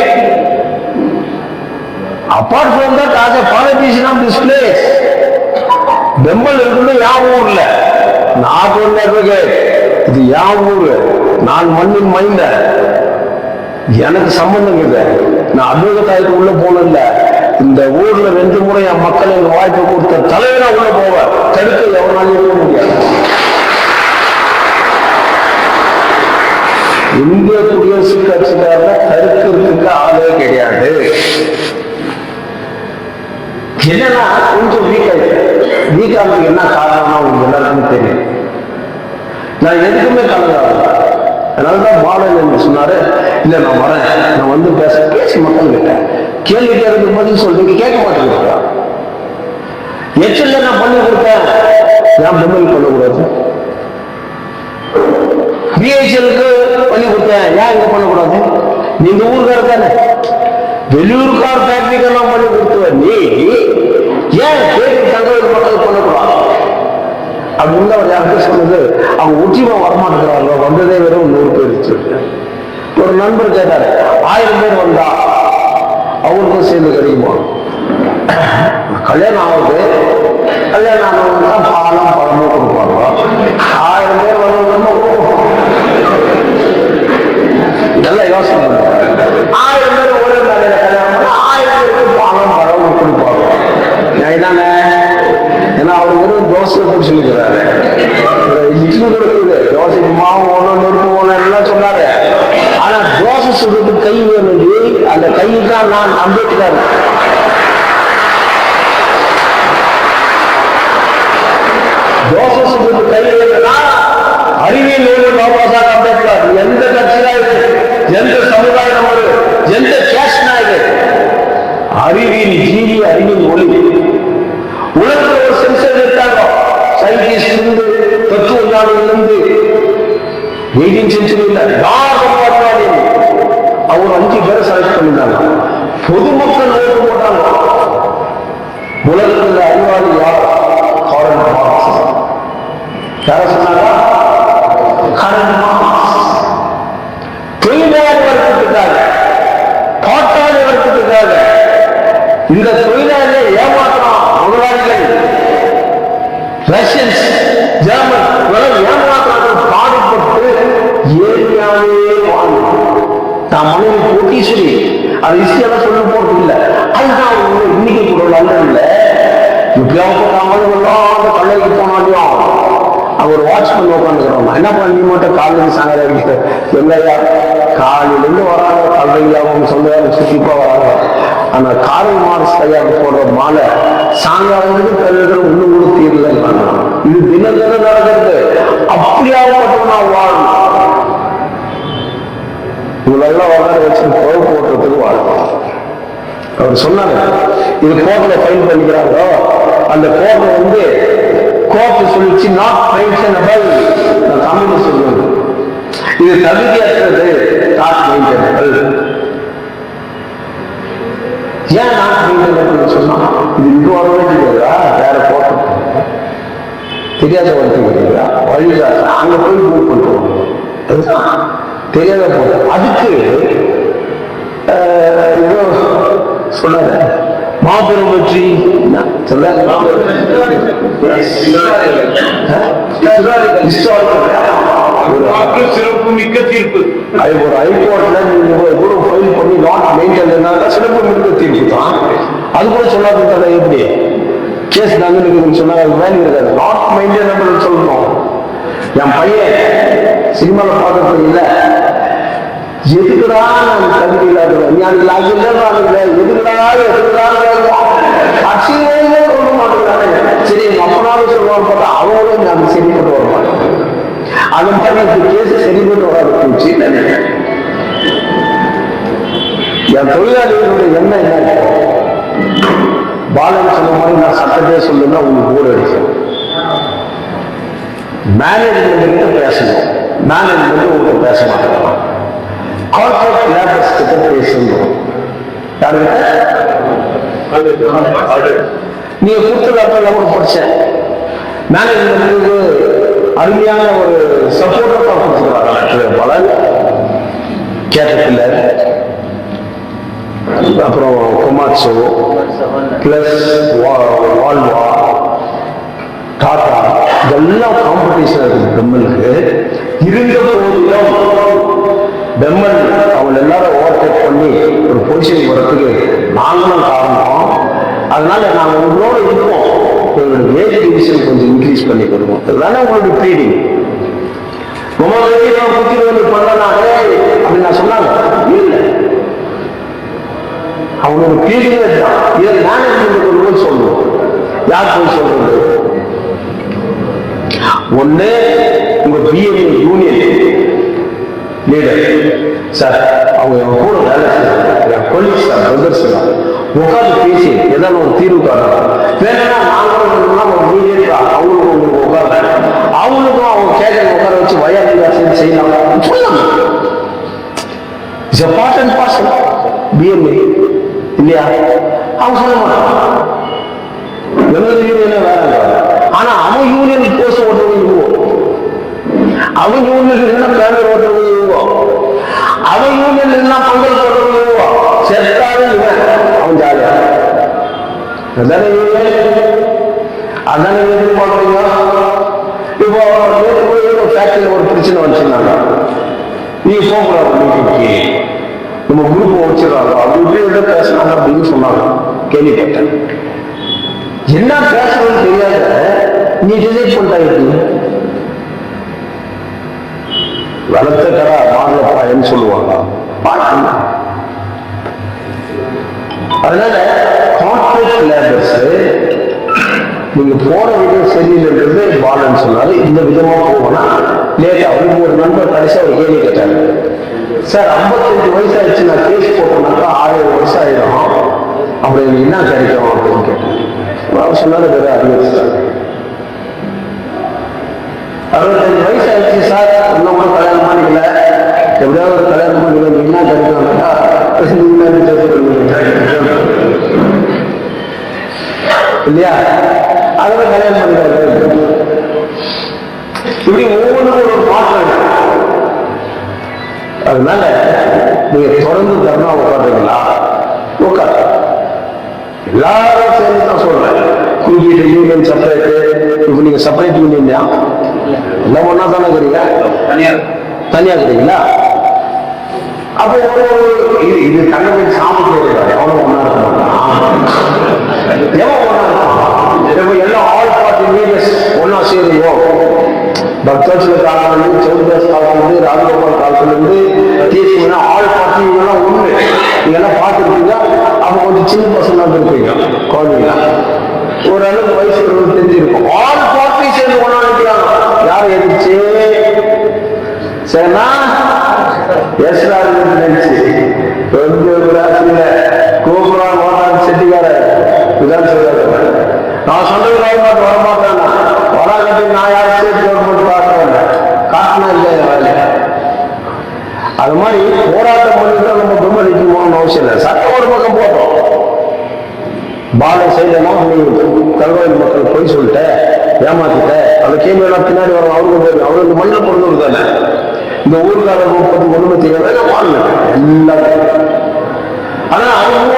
apart from that as a politician of this place, பெம்பல் இருக்குது என் ஊர்ல. நான் ஒன்று அட்வொகேட், இது என் ஊரு, நான் மண்ணின் மைந்த, எனக்கு சம்பந்தம் இல்லை. நான் அட்வொகேட் ஆகிட்டு உள்ள போனதில்ல. இந்த ஊர்ல 2 முறை என் மக்கள் எனக்கு வாய்ப்பு கொடுத்த தலைவனா உள்ள போவேன். தடுக்க எவனாலும் இருக்க முடியாது. இந்திய குடியரசுக் கட்சிக்காரல தடுக்கிறதுக்கு ஆளே கிடையாது. என்னன்னா கொஞ்சம் வீக்கானதுக்கு என்ன காரணம்னா உங்களுக்கு எல்லாருக்கும் தெரியும். நான் எதுக்குமே கலந்தாங்க. அதனாலதான் பாலன் என்ன சொன்னாரு, இல்ல நான் வரேன், நான் பேசி மக்கள் கிட்ட கேள்வி கேட்கறதுக்கு பதில் சொல்றீங்க, கேட்க மாட்டேங்கிறா. HL நான் பண்ணி கொடுத்தேன், ஏன் பெம்பல் பண்ணக்கூடாது? BHLக்கு பண்ணி கொடுத்தேன், ஏன் இங்க பண்ணக்கூடாது? நீங்க ஊருக்கார தானே, வெளியூருக்கார ஃபேக்டரிக்கெல்லாம் பண்ணி கொடுத்துவ நீ, ஏன் கேட்டு தகவல் மக்கள் பண்ணக்கூடாது? அப்படின்னு அவர் யாருக்கு சொன்னது, அவங்க உச்சிமா வரமாட்டேங்கிறாங்க, வந்ததே வெறும் 100 பேர். ஒரு நண்பர் கேட்டாரு, 1000 பேர் வந்தா அவங்களுக்கும் சேர்ந்து கிடைக்குமா? கல்யாணம் ஆகுது, கல்யாணம் ஆனவங்க பாலம் பழமும் கொடுப்பாங்க. 1000 பேர் வந்தவங்க இதெல்லாம் யோசனை பண்ணுவாங்க. 1000 பேர் ஒரே நாளையில கல்யாணம் பண்ணா 1000 பேருக்கு பாலம் பழமும் கொடுப்பாங்க. தானே? ஏன்னா அவர் வெறும் தோசை பிடிச்சிருக்கிறாரு, இட்லி கொடுக்குது, தோசைக்கு மாவு ஒன்று நெருப்பு ஒன்று எல்லாம் சொன்னாரு. ஆனா தோசை சுடுறதுக்கு கை வேணும். அந்த கையில் தான் நான் அம்பேத்கர். தோசை சுடுறதுக்கு கை வேணும்னா அறிவியல் பாபா சாஹேப் அம்பேத்கர். எந்த கட்சியா இது, எந்த சமுதாயம், எந்த கேஸ்டா இது, அறிவியல் ஜீவி, அறிவியல் ஒளி. உலகத்தில் ஒரு சென்சர் எடுத்தாங்க, சயின்டிஸ்ட் இருந்து தத்துவ ஞானிலிருந்து 18th செஞ்சுரியில அவர் 5 பேரை செலக்ட் பண்ணிட்டாங்க. பொதுமக்கள் ஓட்டு போட்டாங்க. உலகத்தில் அறிவாளி யார்? Karl Marx. யார சொன்னாங்க? Karl Marx. தொழிலாளர் வர்க்கத்துக்காக, பாட்டாளி வர்க்கத்துக்காக இந்த தொழிலாளரை ஏமாற்றலாம் முதலாளிகள், ரஷ்யன்ஸ், ஜெர்மன் ஏமாற்றார்கள் பாடுபட்டு ஏரியாவே வாழ்ந்து நான் மனைவி கோட்டீஸ்வரி. அது இசையெல்லாம் சொல்ல போறது இல்லை. அதுதான் இன்னைக்கு கூட நல்ல இல்லை. எப்பயாவது கல்லைக்கு போனாலையும் அங்க ஒரு வாட்ச்மேன் உட்காந்துக்கிறோம். என்ன பண்ண, நீ மட்டும் காலையில் சாயங்காலம் இருக்கு இல்லையா? காலையிலிருந்து வராங்க, கல்லையாவும் சொந்தம் சுற்றிப்பா வராங்க. ஆனா காரல் மார்க்ஸ் கையாக்கு போடுற மாலை சாயங்காலம் கல்விகள் ஒண்ணு கூட தீரல. இது தினம் தினம் நடக்கிறது. அப்படியாவது நான் வாழணும். இவங்களெல்லாம் வளர வச்சு பொழு போட்டுறதுக்கு வாழணும். அவர் சொன்னாங்க, இது கோர்ட்ல ஃபைல் பண்ணிக்கிறாங்க. அந்த கோர்ட்ல கோர்ட் சொல்லிச்சு நாட் மெயின்டெனபிள். நான் தமிழ்ல சொல்லுவேன், இது தகுதியற்றது, நாட் மெயின்டெனபிள். ஏன் நான் சொன்னா இது இங்க வரவே தெரியாதா, வேற போட்டோம் தெரியாத வரைக்கும் தெரியாதா, வழிகாட்டு அங்க போய் மூவ் பண்ணுவோம், அதுதான் தெரியாத போட்டோம். அதுக்கு ஏதோ சொன்னாங்க மாபெரும் வெற்றி சிறப்பு மிக்க தீர்ப்பு. அது ஒரு ஹைகோர்ட்ல நீங்க எவ்வளவு ஃபைல் பண்ணி நாட் மெயின்டைன் சிறப்பு மிக்க தீர்ப்பு தான். அது கூட சொல்லாத எப்படி கேஸ் நாங்கள் சொன்னா வேல்யூ இருக்காது. நாட் மெயின்டைனபிள் சொல்லணும். என் பையன் சினிமாவில் பார்க்கறது இல்லை, எதுக்குடா நான் தகுதி இல்லாத எதுக்குடா அசிங்கமே சொல்ல மாட்டேங்கிறாங்க. சரி எங்க அப்பனாலும் சொல்லுவாங்க பார்த்தா அவங்களும் நான் சரிப்பட்டு வர மாட்டேன். அது மாதிரி கேஸ் சரிப்பட்டு வராது போச்சு நினைக்கிறேன். என் தொழிலாளிகளுடைய எண்ணம் என்ன, பாலன் சொன்ன மாதிரி நான் சட்டத்தையே சொல்லுன்னா உங்களுக்கு கூட அடிக்கும். மேனேஜ்மெண்ட் பேசணும், மேனேஜ்மெண்ட் உங்களுக்கு பேச மாட்டேன். கார்பரேட் லேபர்ஸ் கிட்ட பேசணும். நீங்க கொடுத்ததாப்ப கூட படிச்சேன். மேனேஜ்மெண்ட்டுக்கு அருமையான ஒரு சப்போர்ட்டா கொடுத்துருக்காங்க. பலன் கேட்டபில்லர், அப்புறம் கொமாட்சோ, பிளஸ் வால்வா, டாடா, இதெல்லாம் காம்படிஷன் இருக்கு பெம்மலுக்கு. இருந்த போதிலும் பெம்மல் அவங்க எல்லாரும் ஓவர்டேக் பண்ணி ஒரு பொசிஷன் வரத்துக்கு நாங்களும் காரணம். அதனால நாங்கள் உங்களோட இருப்போம், உங்களுடைய ஏஜ் டிவிஷன் கொஞ்சம் இன்க்ரீஸ் பண்ணி கொடுப்போம். அதுதானே உங்களுடைய ப்ரீடிங். ரொம்ப புத்தி பண்ணனாலே அப்படின்னு நான் சொன்னாங்க. இல்லை, அவங்களோட ப்ரீடிங் இதை மேனேஜ்மெண்ட் போய் சொல்லுவோம். யார் போய் சொல்றது? ஒண்ணு உங்க பிஎம்ஏ யூனியன் லீடர் சார், அவங்க கூட வேலை செய்யறாங்க, என் கொலீக்ஸ் சார், பிரதர்ஸ் உட்காந்து பேசி ஏதாவது ஒரு தீர்வு காரணம் வேணும்னா நாங்களும் ஒரு மீடியேட்டா அவங்களுக்கும் உங்களுக்கு உட்கார, அவங்களுக்கும் அவங்க கேட்கற உட்கார வச்சு வயதில் சேர்ந்து செய்யலாம் சொல்லலாம். It's a part and parcel BMA இல்லையா? அவங்க சொல்ல மாட்டாங்க எங்களது யூனியனே வேற. ஆனா அவன் யூனியன் கோர்ஸ் ஓட்டுறவங்க, அவன் யூனியன் என்ன பேனர் ஓட்டுறவங்க, அவன் யூனியன் என்ன பங்கல் போடுறவங்க, செத்தாரு அவன் ஜாலியா அதானே அதானே எதிர்பார்க்குறீங்க. இப்போ ஃபேக்டரியில் ஒரு பிரச்சனை வச்சுருந்தாங்க, நீங்க போகக்கூடாது மீட்டிங்க்கு, நம்ம குரூப் வச்சிடறாங்க அப்படி இப்படி பேசுறாங்க அப்படின்னு சொன்னாங்க. கேள்விப்பட்டேன். என்ன பேசுறதுன்னு தெரியாத நீ டிசைட் பண்ணிட்டாங்க. வளர்த்த கடா மாடல பயன்னு சொல்லுவாங்க. அதனால கார்பரேட் லேபர்ஸ் நீங்க போற விதம் சரியில்லைன்றது பாலன்னு சொன்னாரு. இந்த விதமா போனா லேட்டா அவருக்கு ஒரு நண்பர் கடைசியா ஒரு கேள்வி கேட்டாரு, சார் 55 வயசு ஆயிடுச்சு, நான் கேஸ் போட்டோம்னாக்கா 6 வருஷம் ஆயிடும், அப்படி எனக்கு என்ன கிடைக்கும் அப்படின்னு கேட்டேன். அவர் சொன்னாரு, வேற 65 வயசு ஆயிடுச்சு சார், இன்னும் கூட கல்யாணம் பண்ணிக்கல, எப்படியாவது ஒரு கல்யாணம் பண்ணிக்கல, என்ன கிடைக்கும்னாக்கா இல்லையா, அதெல்லாம் கல்யாணம் பண்ணிக்கிறாரு. இப்படி ஒவ்வொன்றுக்கும் ஒரு மாற்றம். அதனால நீங்க தொடர்ந்து தர்ணா உட்காடுறீங்களா? உட்காரு. எல்லாரும் சேர்ந்து தான் சொல்றேன். குறிப்பிட்ட யூனியன் செப்பரேட்டு, இப்ப நீங்க செப்பரேட் யூனியன் எல்லாம் ஒன்னா தானே இருக்கிறீங்க, தனியா இருக்கிறீங்களா? அப்போ இது தங்கத்தின் சாமர்த்தியம் இருக்காது. எவ்வளவு ஒன்னா இருக்க மாட்டான், எவ்வளவு ஒன்னா இருக்கான். எல்லாம் ஆல் பார்ட்டி லீடர்ஸ் ஒன்னா சேருவோம். பக்தர்ஸ்ல காலத்திலிருந்து, சௌத்ராஸ் காலத்திலிருந்து, ராஜகோபால் காலத்திலிருந்து தேசிய ஆல் பார்ட்டி இவங்கெல்லாம் ஒண்ணு. நீங்கெல்லாம் பார்த்துருப்பீங்க. அப்ப கொஞ்சம் சின்ன பசங்க இருப்பீங்க, குழந்தைங்க ஓரளவுக்கு வயசு தெரிஞ்சிருக்கும். ஆல் பார்ட்டி சேர்ந்து ஒன்னா நிற்கிறாங்க. யாரும் எதிர்த்து சரினா நினைச்சு கொஞ்சம் ராசியில கோபுரா மாட்டான் செட்டிக்கார இதான் சொல்றாரு. நான் சொன்னது கவர்மெண்ட் வரமாட்டேன், வராங்கட்டி நான் யாரும் ஸ்டேட் கவர்மெண்ட் காட்டுறேன், காட்டினா இல்லையா வேலை. அது மாதிரி போராட்டம் பண்ணிட்டு நம்ம பெருமதிக்கணும்னு அவசியம் இல்லை. சட்டம் ஒரு பக்கம் போட்டோம், பாலை செய்யலன்னா நீ கல்வாயில் மக்கள் போய் சொல்லிட்ட, ஏமாத்திட்ட, அந்த கேள்வியெல்லாம் பின்னாடி வரும். அவருக்கு மண்ணில் பொருள் தானே. இந்த ஊருக்கார பத்தி ஒண்ணுமே தெரியாத பாடல எல்லாரும். ஆனா அவங்க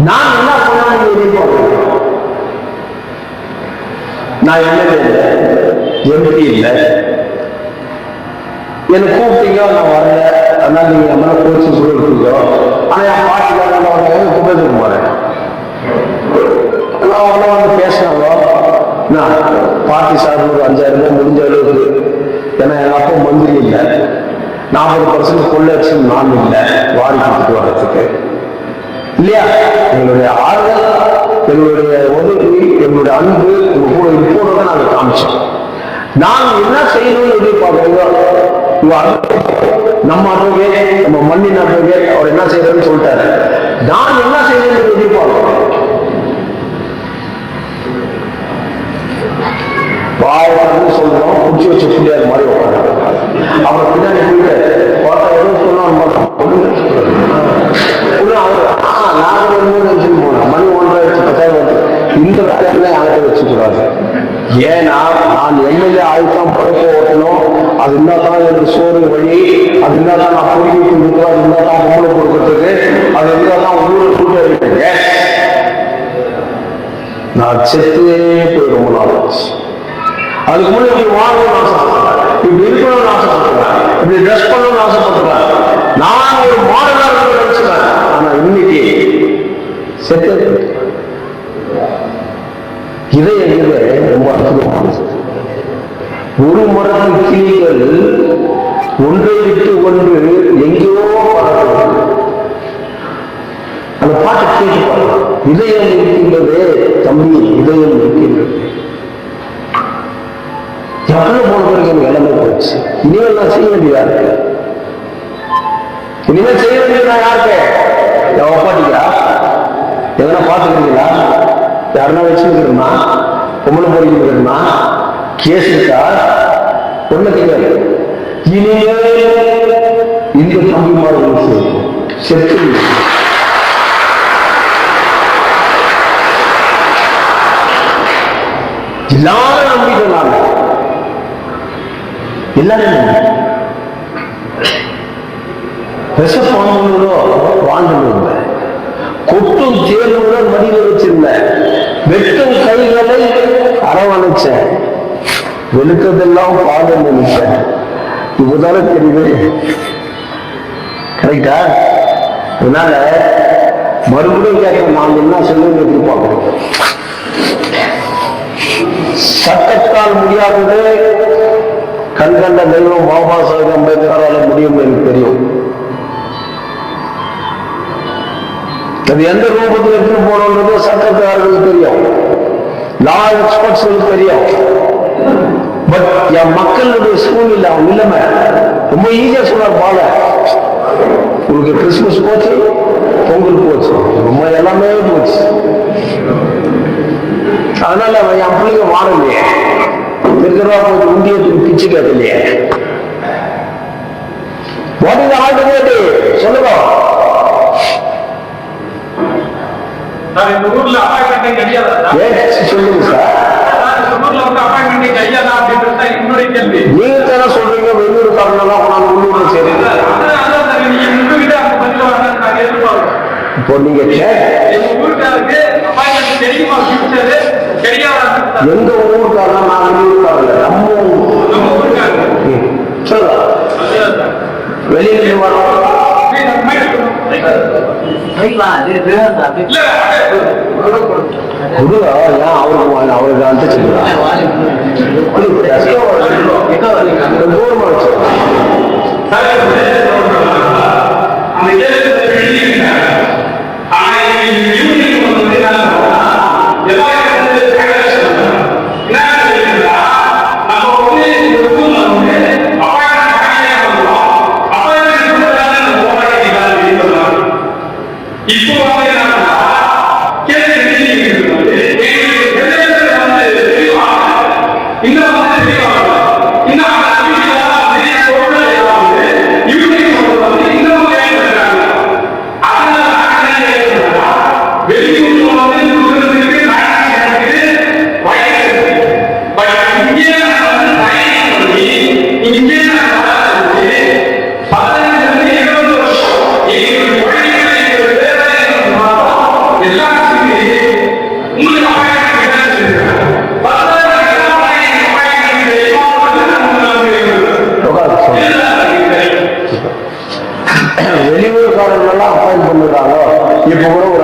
நான் என்ன பண்ண, நான் எம்எல்ஏ இல்லை, எம்பி இல்லை, என்னை கூப்பிட்டீங்க, நான் வரல, அதனால நீங்க நம்ம கோச்சிங் கொடுத்துருக்கோ. ஆனா என் பாட்டுக்காரங்க குப்பத்துக்கு போறேன், நான் அவங்கள வந்து பேசினாங்க. நான் பார்ட்டி சார் ஒரு 5000 ரூபாய் முடிஞ்ச அளவுக்கு, ஏன்னா எங்க அப்பா மந்திரி இல்லை, 40% கொள்ளச்சு நான் இல்லை வாரி கொடுத்துட்டு வர்றதுக்கு இல்லையா. எங்களுடைய ஆறுதல், எங்களுடைய உதவி, எங்களுடைய அன்பு உங்க கூட இப்போதான் நாங்க காமிச்சோம். நான் என்ன செய்யணும்னு எதிர்பார்க்கிறீங்க, நம்ம அட்வொகேட், நம்ம மண்ணின் அட்வொகேட் அவர் என்ன செய்யறதுன்னு சொல்லிட்டாரு. நான் என்ன செய்யணும்னு எதிர்பார்க்கிறேன். வாய்ப்பு சொல்றோம், குடிச்சு வச்ச புள்ளியார் மாதிரி உட்காந்து அவர் பின்னாடி போயிட்டு பார்த்தா எதுவும் சொன்னார் போனேன். மணி 1:10 இந்த வேலையில யார்கிட்ட வச்சுக்கூடாது. ஏன்னா நான் எம்எல்ஏ ஆயுதம் பழக்க ஓட்டணும், அது இருந்தாதான் எனக்கு சோறு வழி, அது இருந்தாதான் நான் பொறுக்கி கொடுக்குறேன், அது இருந்தாதான் பொம்பளை கொடுக்கறதுக்கு, அது இருந்தாதான் ஊரை கூட்டி. நான் செத்தே போய் ரொம்ப நாள் ஆச்சு. அதுக்கு முன்னாடி வாங்கணும்னு ஆசைப்படுறேன், இப்படி இருக்கணும்னு ஆசைப்படுறேன், இப்படி ட்ரெஸ் பண்ணணும்னு ஆசைப்படுறேன், நான் ஒரு மாடலாக நினைச்சுறேன். ஆனா இன்னைக்கு செத்து இதை ரொம்ப அற்புதமானது. ஒரு மரத்தின் கிளிகள் ஒன்றை விட்டு ஒன்று எங்கேயோ பறக்கிறது. அந்த பாட்டை கேட்டு பாருங்க. இதயம் இருக்கின்றது தம்பி, இதயம் இருக்கின்றது. எவ்வளவு போன பிறகு எனக்கு இளமை போச்சு. இனிமேல் நான் செய்ய வேண்டியதா இருக்கு. இனிமேல் செய்ய வேண்டியதா யாருக்கு? என் ஒப்பாட்டிக்கா? எதனா பார்த்துக்கிறீங்களா? யாருன்னா வச்சுருக்கணுமா? பொம்பளை பொறிக்கணுமா? கேஸ் இருக்கா? ஒண்ணு தெரியாது. இனிமேல் இந்த தம்பிமார்களுக்கு செத்து எல்லாரும் நம்பிக்கிறாங்க. எல்லாரும் விஷப்பாம்புகளோ வாழ்ந்தது, கொட்டும் தேர்வுடன் மடியில வச்சிருந்தேன், வெட்டும் கைகளை அரவணைச்சேன், வெளுக்கதெல்லாம் பாதம் நினைச்சேன். இப்பதானே தெரியுது. கரெக்டா? அதனால மறுபடியும் கேட்க நான் என்ன சொல்லுன்னு எதிர்பார்க்கிறேன். சட்டத்தால் முடியாதது கண்கண்ட தெய்வம் பாபா சாஹேப் அம்பேத்கரால முடியும் எனக்கு தெரியும். அது எந்த ரூபத்தில் எடுத்துட்டு போனோன்றது சட்டக்காரர்களுக்கு தெரியும், லா எக்ஸ்பர்ட்ஸ்களுக்கு தெரியும். பட் என் மக்களுடைய சூழ்நிலை, அவன் நிலைமை ரொம்ப ஈஸியா சொன்னார். பால உங்களுக்கு கிறிஸ்துமஸ் போச்சு, பொங்கல் போச்சு, ரொம்ப எல்லாமே போச்சு. அதனால என் பிள்ளைங்க வாழலையே, இருக்கிறவா போய் உண்டியத்துக்கு பிச்சு கேட்கலையே. வாட் இஸ் ஆல்டர்னேட்டிவ் சொல்லுங்க. ஊர்ல அப்பாயின்மெண்ட் கிடையாது சொல்லுங்க சார். நீங்க தானே சொல்றீங்க வெளியூர் காரணம் உள்ளூர்ல சேர்ந்து. இப்போ நீங்க எங்க ஊருக்காரன், நான் வெளியூர்காரல, நம்ம சொல்லுங்க. வெளியில வரோம் அவருக்கு அனுப்பிச்சுக்கலாம்.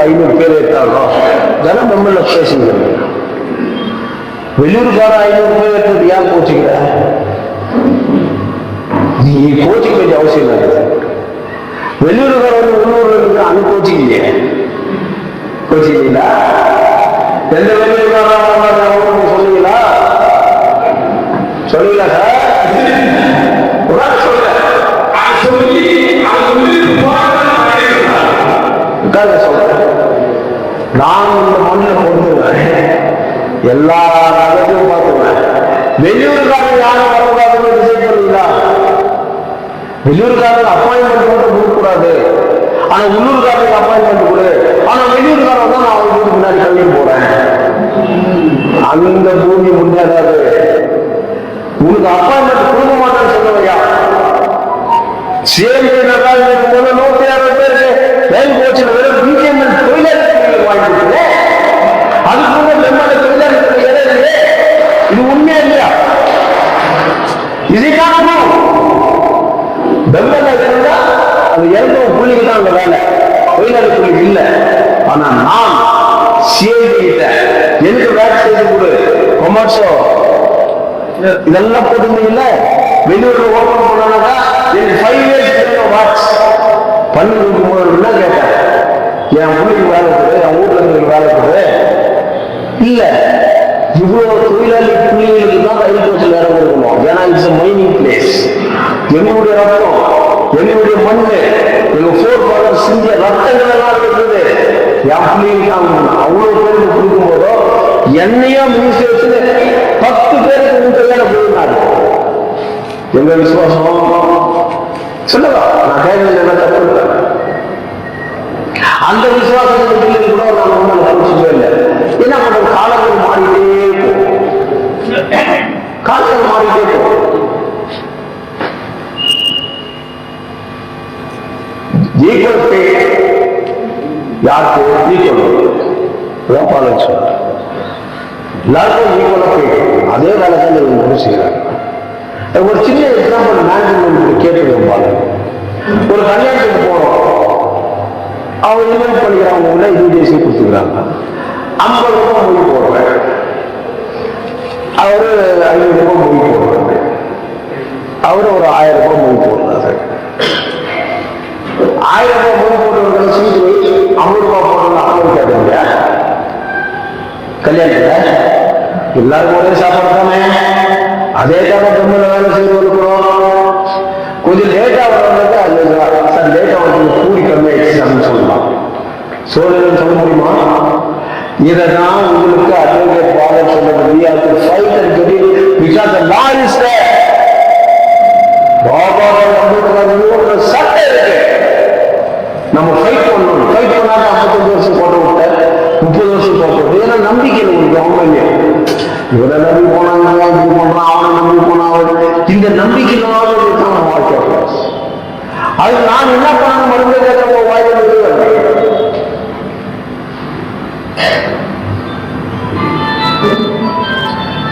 500 பேர் ஏற்றாலும் இதெல்லாம் நம்மள பேசுங்க. வெளியூருக்காரன் 500 பேர் ஏற்றது ஏன் கோச்சிக்கிற? நீ கோச்சிக்க வேண்டிய அவசியம் இல்லை. வெளியூருக்காரன் உள்ளூர்ல இருக்கு அங்க கோச்சிக்கலையே. கோச்சிக்கலீங்களா? எந்த வெளியூருக்காரன் சொல்லுவீங்களா? சொல்லுவீங்களா சார்? நான் இந்த மண்ணில் பொறுத்துவேன், எல்லா நகத்தையும் பார்த்துவேன். வெளியூருக்காரங்க யாரும் வரக்கூடாதுன்னு டிசைட் பண்ணுவீங்களா? வெளியூருக்காரங்க அப்பாயின்மெண்ட் மட்டும் கொடுக்கக்கூடாது, ஆனா உள்ளூர்காரங்க அப்பாயின்மெண்ட் கொடு. ஆனா வெளியூருக்காரங்க தான் நான் அவங்க வீட்டுக்கு முன்னாடி கல்வி போறேன். அந்த பூமி முன்னேறாது. உனக்கு அப்பாயின்மெண்ட் கொடுக்க மாட்டேன்னு சொல்லுவையா? சேர்ந்து போது 160 பேருக்கு ரயில் கோச்சில் வெறும் பிஜேஎம்எல் தொழிலாளர்கள் வாங்கிட்டு அதுக்கு பெருமாள் தொழிலாளர்கள் இடையிலே இது உண்மையா இல்லையா? இதுக்கான பெம்மல்ல இருந்தா அது 200 புள்ளிக்கு தான் அந்த வேலை, தொழிலாளர் புள்ளிக்கு இல்லை. ஆனா நான் சிஐடிகிட்ட எனக்கு வேலை செய்து கொடு, கொமர்ஸோ இதெல்லாம் போட்டுருந்தீங்கல்ல, வெளியூர்ல ஓப்பன் பண்ணாக்கா எனக்கு 5 years வாட்ச் பண்ணி கொடுக்கும்போது என்ன கேட்டேன், என் ஊருக்கு வேலை கொடு, என் ஊர்ல இருந்து வேலை கொடு. இல்ல, இவ்வளவு தொழிலாளி புள்ளிகளுக்கு தான் ரயில் கோச்சில் வேலை கொடுக்கணும். ஏன்னா இட்ஸ் மைனிங் பிளேஸ். என்னுடைய ரத்தம், என்னுடைய மண்ணு, எங்க போர் ஃபாதர் சிந்திய ரத்தங்கள் எல்லாம் இருக்குது. என் பிள்ளைகளுக்கு தான் அவ்வளவு பேருக்கு கொடுக்கும் போதோ என்னையும் மினிஸ்டர் 10 பேருக்கு உங்களுக்கு வேலை கொடுத்தாரு. எங்க விசுவாசம் சொல்லுங்க, நான் கேட்கறது என்ன தப்பு இல்லை. அந்த விசுவாசத்துக்கு கூட நான் ஒன்றும் இல்லை. என்ன பண்றது, காலங்கள் மாறிட்டே இருக்கும், காலங்கள் மாறிட்டே இருக்கும். ஈக்குவல் பே யாருக்கு ஈக்குவல் பாலன் சொல்ற எல்லாருக்கும் ஈக்குவலா பே, அதே வேலை தான் இவங்க செய்யறாங்க. ஒரு சின்ன எக்ஸாம்பிள் மேனேஜ்மெண்ட் கேட்டுருக்கோம் பாலன். ஒரு கல்யாணத்துக்கு போறோம், அவங்க இன்வைட் பண்ணிக்கிறவங்க இன்விடேஷன் கொடுத்துக்கிறாங்க. 50 ரூபாய் மொழி போடுறேன், அவரு 500 ரூபாய் மொழி போடுறாரு, அவரு ஒரு 1000 ரூபாய் மொழி போடுறாரு. 1000 ரூபாய் மொழி போடுறவங்க சீட்டு 50 ரூபாய் போடுறது அவங்க கேட்குறீங்க. கல்யாணத்துல எல்லாருக்கும் ஒரே சாப்பாடு தானே, அதே தானே பொம்மையில வேலை செய்து கொடுக்கணும். கொஞ்சம் லேட்டா வர்றதுக்கு அது சார் லேட்டா வந்து கூலி கம்மியாயிடுச்சு அப்படின்னு சொல்லலாம். சோழன் சொல்ல முடியுமா? இதைதான் உங்களுக்கு அட்வொகேட் பாலன் சொல்ல முடியும். அதுக்கு fight and get it because the law is there. Baba Ambedkar சட்டம் இருக்கு, நம்ம ஃபைட் பண்ணணும். ஃபைட் பண்ணாத 55 வருஷம் போட்ட விட்ட 30 வருஷம் போட்டு, ஏன்னா நம்பிக்கை உங்களுக்கு அவங்க இவரை நம்பி போனாங்க, இப்படி பண்றான், அவனை நம்பி போனாங்க. இந்த நம்பிக்கையினால வாழ்க்கை அது நான் என்ன பண்ண மறுபடியும் வாய்ப்பு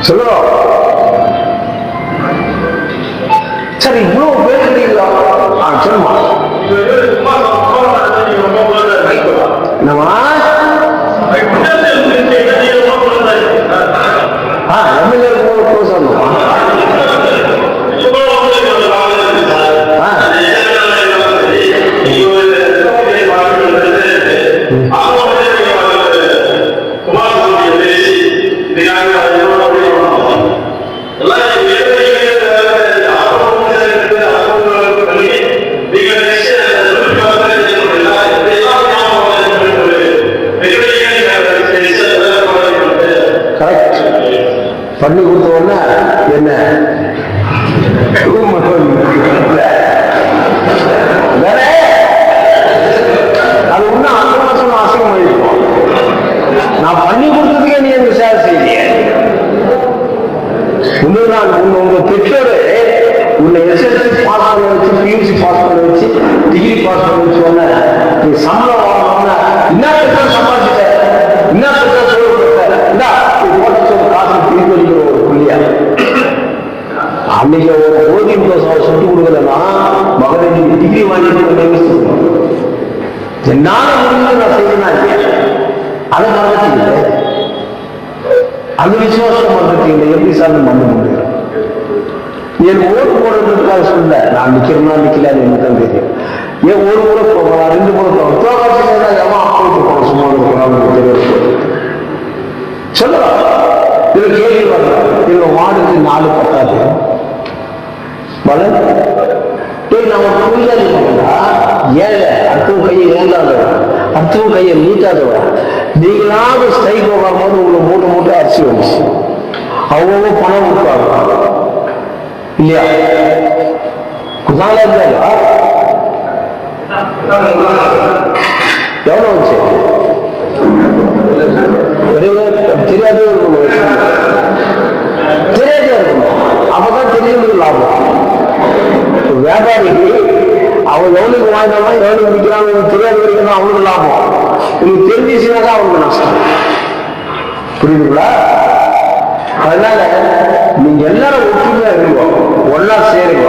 சொல்லுங்க. சரி, இவ்வளவு பேர் இருக்கீங்களா? சொல்லுமா என்னமா எம்எல்ஏ சொல்லணுமா? பண்ணி கொடுத்த உடனே என்ன வேற அது ஒன்னும் அந்த மாசம் அசிங்கம் இருக்கும். நான் பண்ணி கொடுத்ததுக்கே நீ எனக்கு சேவை செய்ய இன்னும் நான் உங்க பெற்றோரு உன்னை எஸ்எஸ்சி பாஸ் பண்ண வச்சு, பியூசி பாஸ் பண்ண வச்சு, டிகிரி பாஸ் பண்ண வச்சு உடனே நீ சம்பளம் வாங்கணும்னா என்ன பெற்றோர் சம்பாதிச்சிட்ட, என்ன பெற்றோர் சோறு இந்தா காசு திருப்பி அடிக்கிற ஒரு புள்ளியா. அன்னைக்கு ஒரு கோதியம் தோசை சுட்டு கொடுக்கலன்னா மகனை நீங்க டிகிரி வாங்கிட்டு என்னால முடிஞ்சு நான் செய்யணும். அதை மறந்துட்டீங்க, அந்த விசுவாசம் மறந்துட்டீங்க. எப்படி சார் மறந்து முடியும்? என் ஓட்டு போடுறதுக்காக சொல்ல, நான் நிக்கிறேன்னா நிக்கல எனக்கு தான் தெரியும். ஏன் ஒரு முறை போகலாம், 2 முறை போகலாம், போகணும், சும்மா தெரியும் சொல்லலாம். இதுல கேள்வி வரலாம், இவங்க வார்டுக்கு 4 பத்தாது நம்ம புரியாது பண்ணா ஏழை அடுத்தவங்க கையை ஏந்தாதவன், அடுத்தவங்க கையை நீட்டாதவன். நீங்களாவது ஸ்ட்ரைக் போகும் போது உங்களுக்கு மூட்டை மூட்டை அரிசி வந்துச்சு, அவங்க பணம் கொடுப்பாங்க இல்லையா? குதாலா இருந்தா எவ்வளவு வந்துச்சு? தெரியாதே இருக்கணும், தெரியாதே இருக்கணும், அப்பதான் தெரிஞ்சதுக்கு லாபம். வியாபாரிக்கு அவன் எவ்வளவுக்கு வாங்கினாலும் எவ்வளவு விற்கிறாங்க தெரியாத வரைக்கும் தான் அவனுக்கு லாபம். உங்களுக்கு தெரிஞ்சிச்சுனாதான் அவனுக்கு நஷ்டம். புரியுதுங்களா? அதனால நீங்க எல்லாரும் ஒற்றுமையா இருக்கோம், ஒன்னா சேருங்க.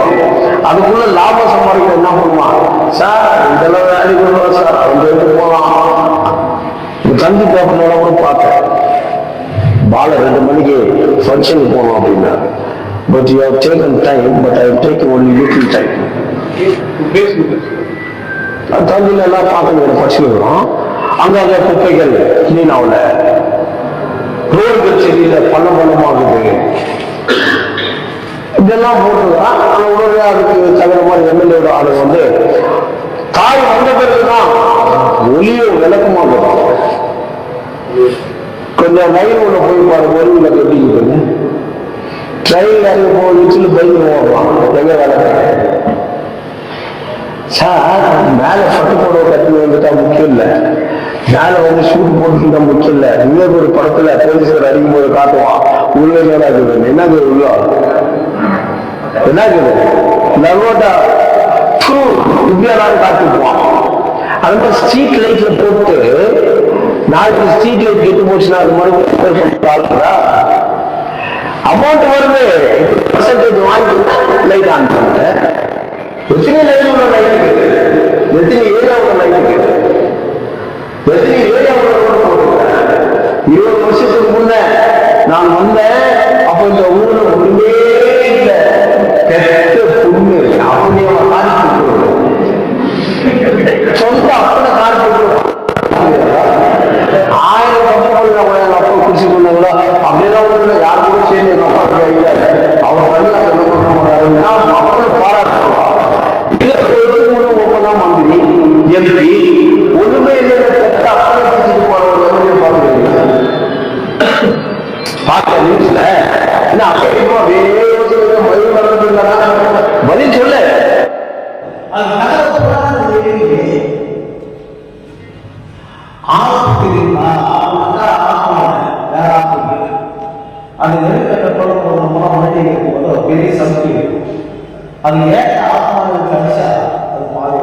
அதுக்குள்ள லாபம் சம்பாதிக்க என்ன பண்ணுவான் சார், இதெல்லாம் வேலைக்கு வருவா சார், அவங்க எடுத்து போகலாம். தந்தி பேப்பர்ல கூட பார்த்தேன், பால 2 மணிக்கு ஃபங்க்ஷனுக்கு போகணும் அப்படின்னா, but you have taken time, but I have taken only little time. தந்தில எல்லாம் பார்த்து படிச்சுக்கிறோம். அங்க குப்பைகள் கிளீன் ஆகல, ரோடுகள் சரியில்லை, பள்ளமாகுது, இதெல்லாம் போட்டுதான். ஆனா உடனே அதுக்கு தகுந்த மாதிரி எம்எல்ஏட ஆளு வந்து தாய் வந்த பிறகுதான் ஒளியும் விளக்கமாகும். கொஞ்சம் வயல் உள்ள போய் பாருங்க, ஒளிவுல கட்டிக்கிட்டு ட்ரெயின் இறங்கி போச்சுன்னு பைக்கு போடுவான். எங்க வேலை சார், மேல பட்டு போட கட்டி வந்துட்டா முக்கியம் இல்லை, மேல வந்து ஷூட் போட்டுட்டா முக்கியம் இல்லை. இன்னொரு ஒரு படத்துல போலீஸ்கார் அடிக்கும் போது காட்டுவான், உள்ள இருக்குது என்னது, உள்ள என்னது லவோட்டா இப்படியெல்லாம் காட்டுவான். அது மாதிரி ஸ்ட்ரீட் லைட்ல போட்டு நாளைக்கு ஸ்ட்ரீட் லைட் கெட்டு போச்சுன்னா அது மாதிரி பார்க்கிறா அமௌண்ட் வருது, பர்சன்டேஜ் வாங்கி லைட் ஆன் பண்ணுங்க. எத்தனை லைட் உள்ள லைட்டுக்கு, எத்தனை ஏரியா உள்ள லைட்டுக்கு, எத்தனை ஏரியா உள்ள ரோடு போட்டுருக்கேன். 20 வருஷத்துக்கு முன்ன நான் வந்தேன், அப்ப இந்த ஊர்ல ஒண்ணுமே இல்லை, பெற்ற புண்ணு அப்படியே காரி சொந்த அப்பட காரி 1000 வருஷம் அப்பா குடிச்சு கொண்டவங்களோ அப்படியெல்லாம் ஒண்ணு யாரு கூட சேர்ந்து எங்க அப்பா இல்லை, அவர் பண்ணி அப்படி பாராட்டுவோம். ஒப்பந்தம் மந்திரி எம்பி ஒண்ணுமே இல்லை, அப்படி பிடிச்சிட்டு போறவங்க பார்க்க நியூஸ்ல என்ன அப்பா பதில் பதில் சொல்ல அது நெருக்கட்டோட போது பெரிய சக்தி இருக்கும். அது ஏன் ஆத்மாவில் கழிச்சா அது பாதை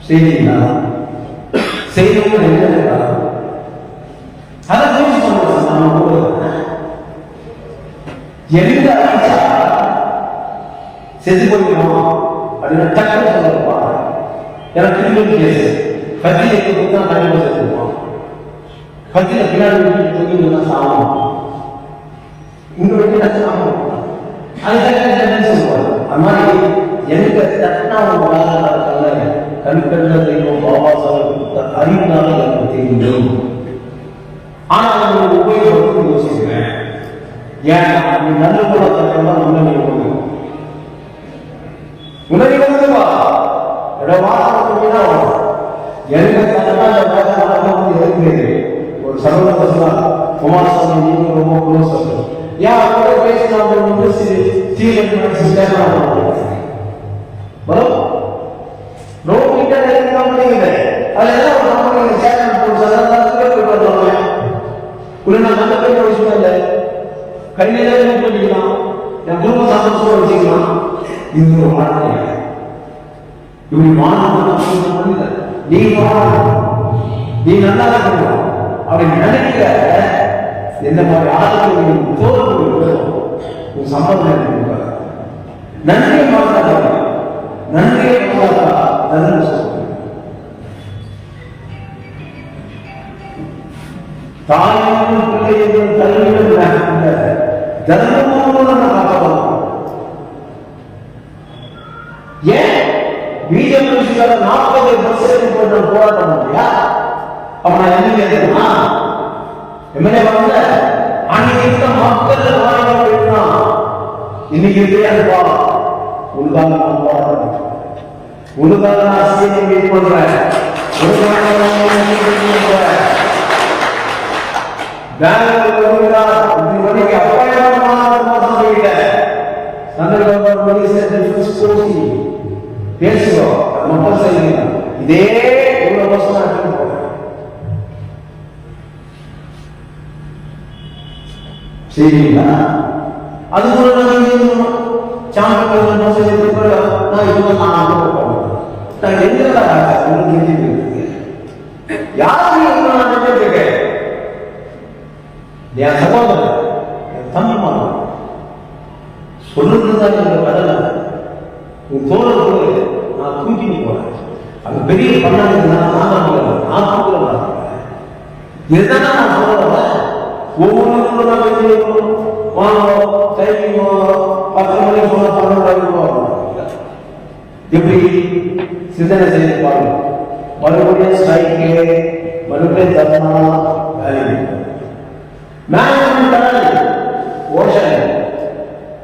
செய்தினா செய்தியும் அதை யூஸ் பண்ணுறது நம்ம கூட எந்த அழிச்சா செஞ்சு போய்க்கணும் அப்படின்னு டக்குனு சொல்லிருப்பாங்க. எனக்கு திரும்பி கேஸ் கத்தியில கொடுத்தா கண்டிப்பா சேர்த்துருப்பான், கத்தியில பின்னாடி தூக்கி சாமம் இங்க வெட்டினா சாமம் அது சொல்லுவாங்க. அது மாதிரி எங்க தட்டா கண்கண்ட தெய்வம் பாபா சாஹிப் அறிவுனால எனக்கு தெரியும். ஆனா அவங்க உபயோகம் யோசிக்கிறேன், ஏன் நல்ல குணத்தான் முன்னணி முன்னாடி வந்துவா இடமா எங்க இருக்கு ஒரு சர்வதா குமாரசாமி நீங்க ரொம்ப க்ளோஸ் ஏன் அவங்க பேசினாங்க கையில பண்ணிக்கலாம், என் குடும்ப சந்தோஷமா வச்சுக்கலாம். இது ஒரு வாழ்க்கை, இப்படி நீ நல்லா இருக்கணும் அப்படி நினைக்கிற எந்த மாதிரி ஆளுநர்கள் தோல்வி சம்பந்தம் நன்றியை மாற்றாத நன்றியை மாற்றா நல்ல தாயும் பிள்ளையும் கல்வியும் தர்மமும் நம்ம காப்பாற்றணும். ஏன் பிஜேபி 40% போராட்டம் இல்லையா? அப்ப நான் எம்எல்ஏ தெரியுமா? எம்எல்ஏ வந்த அன்னைக்கு இருக்க மக்கள் போயிட்டா இன்னைக்கு இல்லையாப்பா உள்கால போராட்டம் உள்கால ஆசிரியை மீட் பண்றேன் பேசுறோம் மக்கள் செய்யுங்க இதே எவ்வளவு வருஷம் சரிங்களா? அது என் சகோதரர் என் தம்பி மாணவன் சொல்லுறதுதான் எங்க கடலை உன் தோழர் கூட நான் தூக்கி போறேன். அது பெரிய பண்ணாங்க நான் தூக்கல இதுதான் நான் சொல்றேன். ஒவ்வொன்றும் வாங்கணும் சைக்கிள் வாங்கணும் 10 மணிக்கு போன 12 போகணும். எப்படி சிந்தனை செய்து பாருங்க. மறுபடியும் ஸ்ட்ரைக்கு மறுபடியும் தர்மமா வேலை மேனேஜ்மெண்ட் ஓஷன்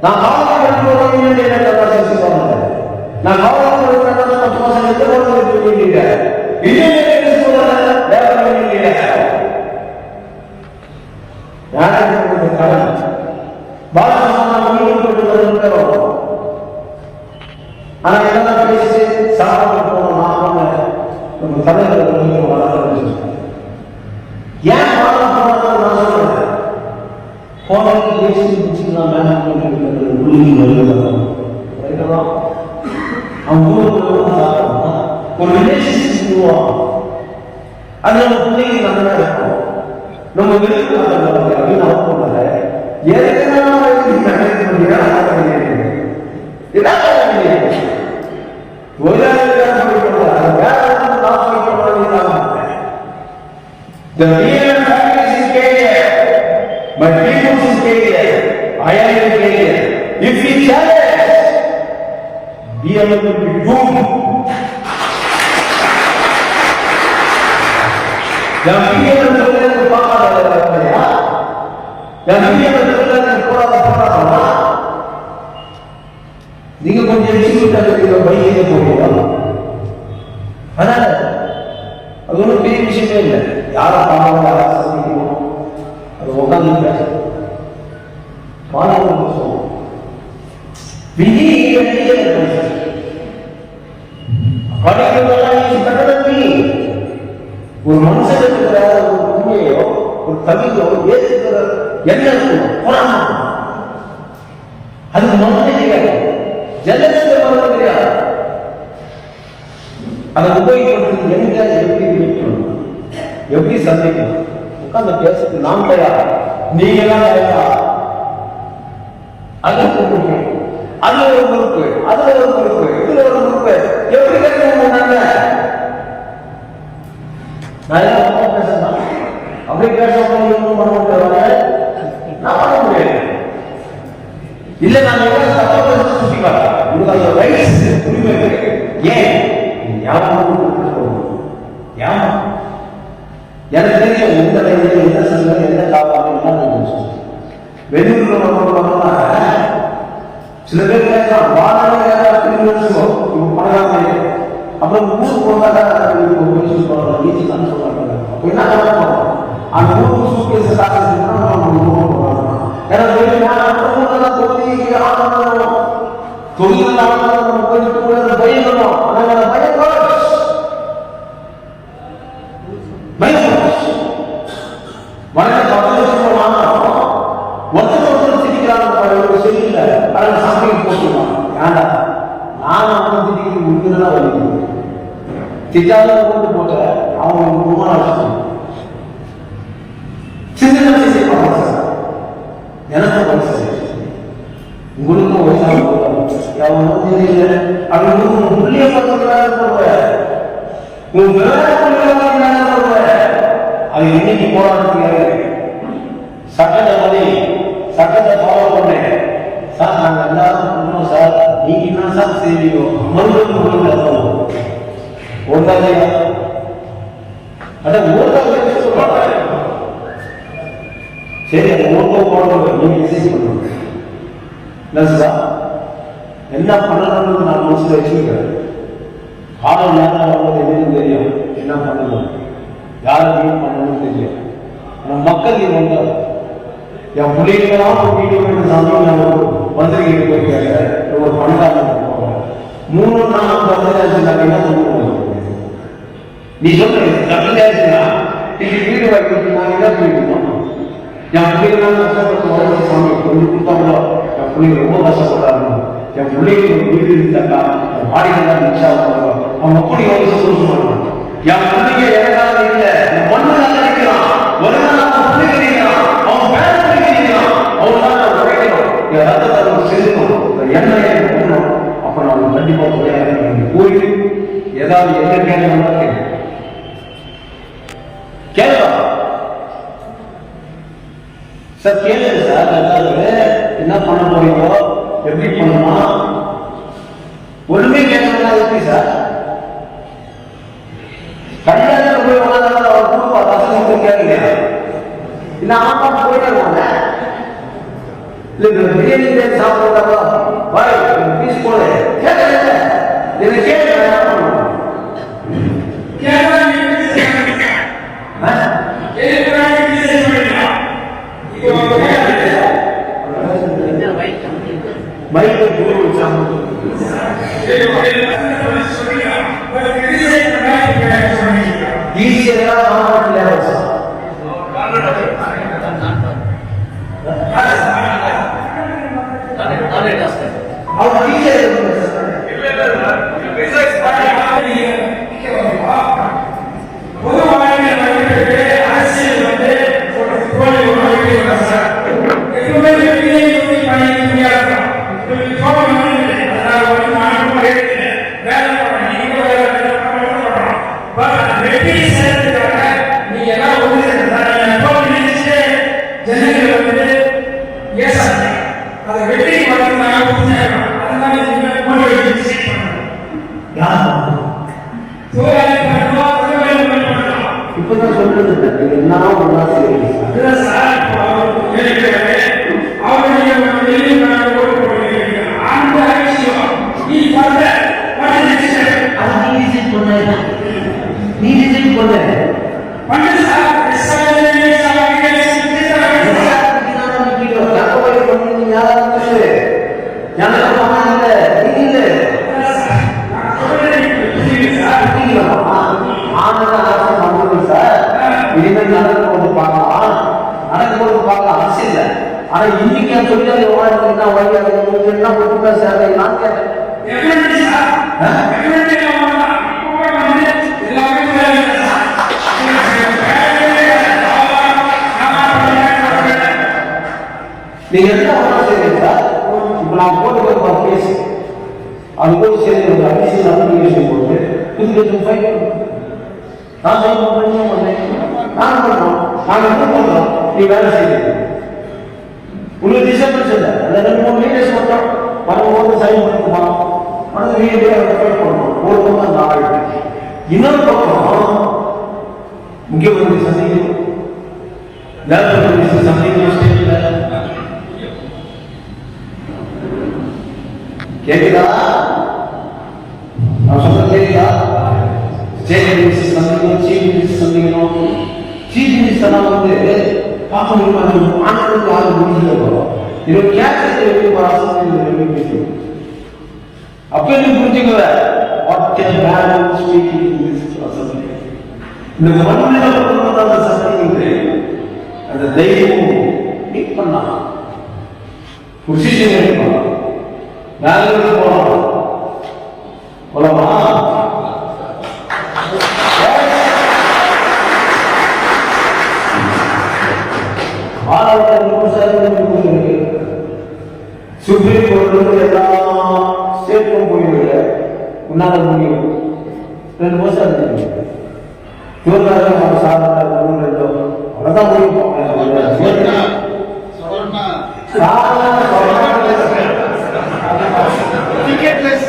நான் நான் ஆனா என்ன பேசி சாப்பிட்டு போனோம் நம்ம தமிழர்கள் ஏன் போனதுக்கு பேசி முடிச்சுக்கலாம் ஒரு ரிலேஷன்ஷிப் உருவாகும். அது நம்ம பிள்ளைங்க நல்லா இருக்கும். நம்ம வீட்டுக்கு அப்படின்னு அவசரம் The real practice is failure, but people is failure. I am in failure. If we challenge, we are going to be doomed. Yang kita berjalan ke bawah adalah ya. Yang kita berjalan ke bawah adalah. Jika menjadi kita tidak baik itu boleh. Ada. Agak lebih விஷயமே இல்லை. யார பாவம் யார சந்திக்கணும் அது உட்காந்து பேசணும். மாணவர்கள் சொல்லுவோம் விதி ஒரு மனுஷனுக்கு ஒரு உண்மையோ ஒரு கவிதையோ ஏற்றுக்கிற எண்ணம் போராட்டம் அதுக்கு மனதே கிடையாது. ஜனநாயக மனம் கிடையாது. அதை உபயோகப்படுத்தி எங்க எப்படி வைக்கணும் எப்படி சந்திக்கணும் உட்கார்ந்து பேசுறது நாம் தயார் நீங்க எல்லாம் தயாரா அது அதுல ஒரு பொறுப்பு அதுல ஒரு பொறுப்பு இதுல ஒரு பொறுப்பு எப்படி கேட்கணும் நான் பேசணும் அப்படி பேச பண்ண முடியாது இல்ல நான் எவ்வளவு சத்தம் சுட்டிப்பாங்க உங்களுக்கு அந்த ரைட்ஸ் உரிமை இருக்கு. ஏன் எனக்கு தெரியும் எந்த வயதில் எந்த சங்கம் எந்த காப்பாங்க வெளியூர்ல சில பேர் கேட்கலாம் அப்புறம் ஊருக்கு போனாங்க என்ன அந்த ஊருக்கு சூட்கேஸ் தொழில் பயங்கரம் ஒருத்தர் திட்டிக்கிறாங்க சரியில்லை அதில் சாப்பிட்டு போட்டுருவாங்க வேண்டாம் நான் திட்டிக்கு முடிக்கிறதா வருது திட்டாத கொண்டு போட்ட அவங்க ரொம்ப சின்ன செய்வாங்க சார் எனக்கு வயசு உங்களுக்கும் வயசாக தெரியல அப்படின்னு புள்ளிய அது இன்னைக்கு போராட்டத்துக்கு சட்டத்தை ஃபாலோ பண்ணேன் சார். நாங்கள் எல்லாரும் பண்ணோம் சார். நீங்க என்ன சார் செய்வீங்க? மறுபடியும் ஒரு தாதையா அதான் ஒரு தாதையா சொல்றாங்க. சரி, அந்த ஓட்டோ போடுறது நீங்க மெசேஜ் பண்ணுங்க. என்ன சார் என்ன பண்ணணும்னு நான் மனசுல வச்சுக்கிறேன். காலம் நேரம் வரும்போது எதுவும் தெரியும், என்ன பண்ணணும், யாரும் பண்ணணும்னு தெரியும். ஆனால் மக்கள் இது வந்து என் பிள்ளைங்களாம் வீடு சாமி நான் மந்திரிகிட்ட போய் கேட்கிறேன். ஒரு பணக்காரன் 3 நாள் 15 நாள் என்ன பண்ணுவோம்? நீ சொல்ற கட்டுதாச்சுன்னா நீங்க வீடு வைக்கிறது நான் என்ன பண்ணிக்கணும்? என் பிள்ளைங்களாம் கஷ்டப்பட்டு சாமி கொஞ்சம் கொடுத்தாங்களோ என் பிள்ளைங்க ரொம்ப கஷ்டப்படுறாங்க. என் பிள்ளைங்க வீடு இருந்தாக்கா என் மாடிகள் மிச்சா அவன் அப்படி எவ்வளவு சந்தோஷமாட்டான். என் பிள்ளைங்க எனக்காக இல்லை, மண்ணுக்காக நிற்கிறான். ஒரு நாள் அவன் பிள்ளைங்க நிற்கிறான், அவன் வேலை நிற்கிறான். அவன் தான் உழைக்கணும், என் ரத்தத்தை செலுத்தணும், எண்ணெயை போடணும். அப்ப நான் கண்டிப்பா போயிட்டு ஏதாவது என்ன கேட்க கேட்கலாம் சார். கேளுங்க சார். ஏதாவது என்ன பண்ண போறீங்க, எப்படி பண்ணணும், ஒண்ணுமே கேட்கணும்னா எப்படி சார்? கல்யாணம் போய் வந்தாலும் அவர் குடும்ப பசங்க கேட்கல, இல்ல ஆமா போயிட்டே இருக்காங்க. இல்ல பிரியாணி சாப்பிடுறதா பாய் பீஸ் போல கேட்கல. இதை கேட்க என்ன பண்ணணும்? மைக்கை இப்பதான் சொல்றது என்ன ஒன்னா நீ டிசைன் பண்ண இனிமேல் நடக்கும்போது பார்க்கலாம், நடக்கும்போது பார்க்கலாம், அவசியம் இல்லை. ஆனா இன்னைக்கு என் தொழிலாளி என்ன வழி என்ன ஒட்டுமே சேவை நான் கேட்டேன். நீங்க என்ன ஒன்றா செய்வீங்க சார்? இப்ப நான் போட்டு போய் கேஸ் அது போய் சேர்ந்து ஒரு அபிஷேகம் அப்ளிகேஷன் போட்டு புதுக்கேஷன் ஃபைல் நான் சைன் பண்ணேன். நான் பண்றோம், நாங்க என்ன பண்றோம், நீ வேலை செய்யுங்க. உங்களுக்கு டிஸ்டர்பன்ஸ் இல்லை. அந்த 2-3 லீடர்ஸ் மட்டும் வரும்போது சைன் பண்ணிக்குமா, மனது வீடு பண்ணணும். ஒரு பக்கம் நாள், இன்னொரு பக்கம் முக்கியமந்திரி சந்திக்கணும், சந்திக்கணும். கேட்குதா? நான் சொல்றது கேட்குதா? ஸ்டேட் மினிஸ்டர் சந்திக்கணும், சீஃப் மினிஸ்டர் சந்திக்கணும். சீஃப் மினிஸ்டர்லாம் வந்து பார்க்க முடியும், ஆண்டுக்கு யாரும் முடிஞ்சு இது கேட்கறது எப்படி அப்ப நீ புரிஞ்சுக்குவ. இந்த மண்ணில் சந்திக்கிறது அந்த தைரியமும் மீட் பண்ணலாம், பொசிஷன் எடுக்கலாம், வேலைக்கு போகலாம். போலாமா? சுப்ரீம் கோர்ட் எல்லா ஸ்டேட்டும் போயிடுங்க, உன்னால முடியும். 2 வருஷம் சாதாரண அவ்வளவுதான் முடியும். టికెట్లెస్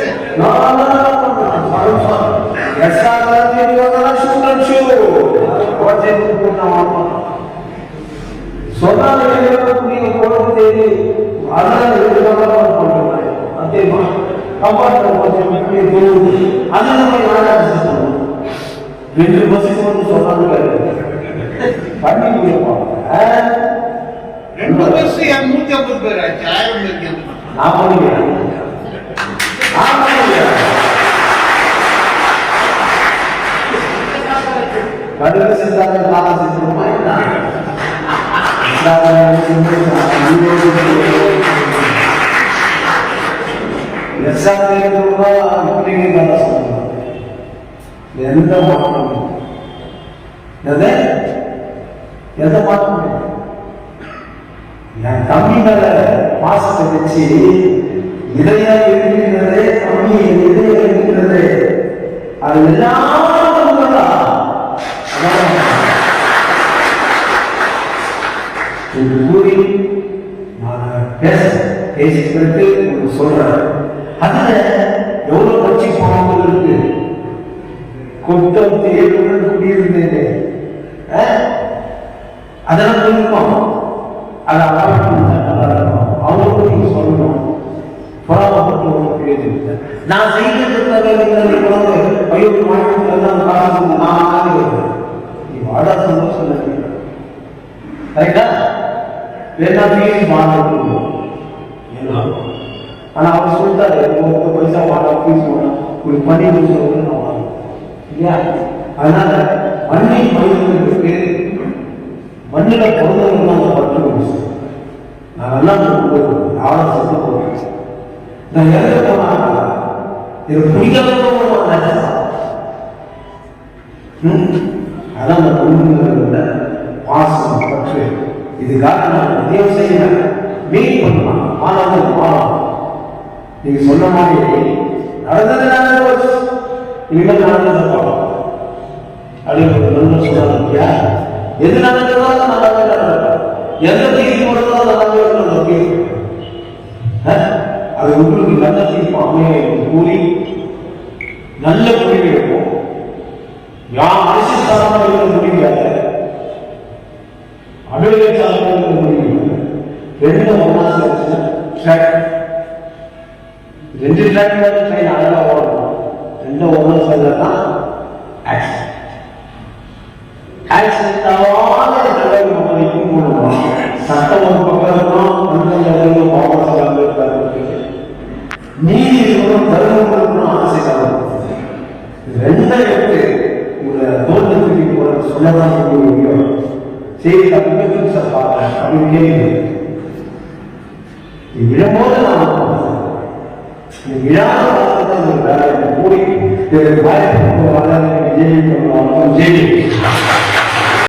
అంతే రెండు బస్సు సోదాలు பண்ணி రెండు బస్సు 150 பேர் ஆச்சு 1000 பேருக்கு நான் பண்ணிக்கிறேன் கடுகு செஞ்சாங்க காலம் செஞ்சிருமா எந்த மாற்றம் எந்த மாற்றம் என் தம்பி மேல பாசத்தை வச்சு இதையா இருக்கிறதே தம்பி இதையா இருக்கிறது அது எல்லாம் கூறி நான் பேசிட்டு சொல்றேன். அதுல எவ்வளவு கட்சி போனவங்க இருக்கு கொட்டம் தேர்வுடன் குடியிருந்தேன் அதெல்லாம் இருக்கும். அதை அவங்களுக்கு நீங்க சொல்லணும். பொறாமப்பட்டு நான் செய்யறது ஐயோ மாநிலத்தில் காசு நான் நீ வாடா சந்தோஷம் கரெக்டா வேண்டாம் மாநிலம். ஆனா அவர் சொல்லிட்டாரு பைசா வாடா ஃபீஸ் போனா ஒரு பண்ணி கொடுத்து நான் வாங்க இல்லையா. அதனால மண்ணை மனிதர்களுக்கு மண்ணில பிறந்தவர்கள் நாங்கள் பற்று நான் எல்லாம் யாரும் சத்த போறேன். நான் இறந்து போனா இது புரியாதவங்க அதான் அந்த குடும்பங்களோட பாசம் பற்று. இதுக்காக நான் நிறைய செய்ய மீட் பண்ணலாம். மாணவர்கள் மாறலாம். நீங்க சொன்ன மாதிரி நடந்தது நடந்து இனிமேல் நடந்ததை பார்க்கலாம் அப்படின்னு நல்ல சொன்னாங்க. எது நடந்ததோ நல்லாவே நடக்கும். எந்த தீர்ப்பு வருதோ நல்லாவே நடக்கும். அது உங்களுக்கு நல்ல தீர்ப்பு அமைய கூறி நல்ல முடிவு இருக்கும். யார் அரசு சார்பாக இருக்க முடியாது, அலுவலக சார்பாக இருக்க முடியும். ரெண்டு ஒன்னா ட்ராக் ரெண்டு ட்ராக் ட்ரெயின் அழகாக ஓடணும். ரெண்டு ஒன்னா சேர்ந்ததான் ஆக்சிடென்ட். ஆக்சிடென்ட் ஆகாத தலைவர் மக்களுக்கும் போடுவோம். சட்டம் ஒரு பக்கம் இருக்கணும், மனிதர்கள் பாவம் நீதி இருக்கணும், தர்மம் இருக்கணும், ஆசை தரணும். ரெண்டை எடுத்து உங்களை தோட்டத்துக்கு போற சொல்லதான் முடியும். சரி தப்பிக்க பார்த்தேன் அப்படின்னு கேட்குது. விழும்போது நான் விழாத கூடி வாய்ப்பு ஜெயிக்க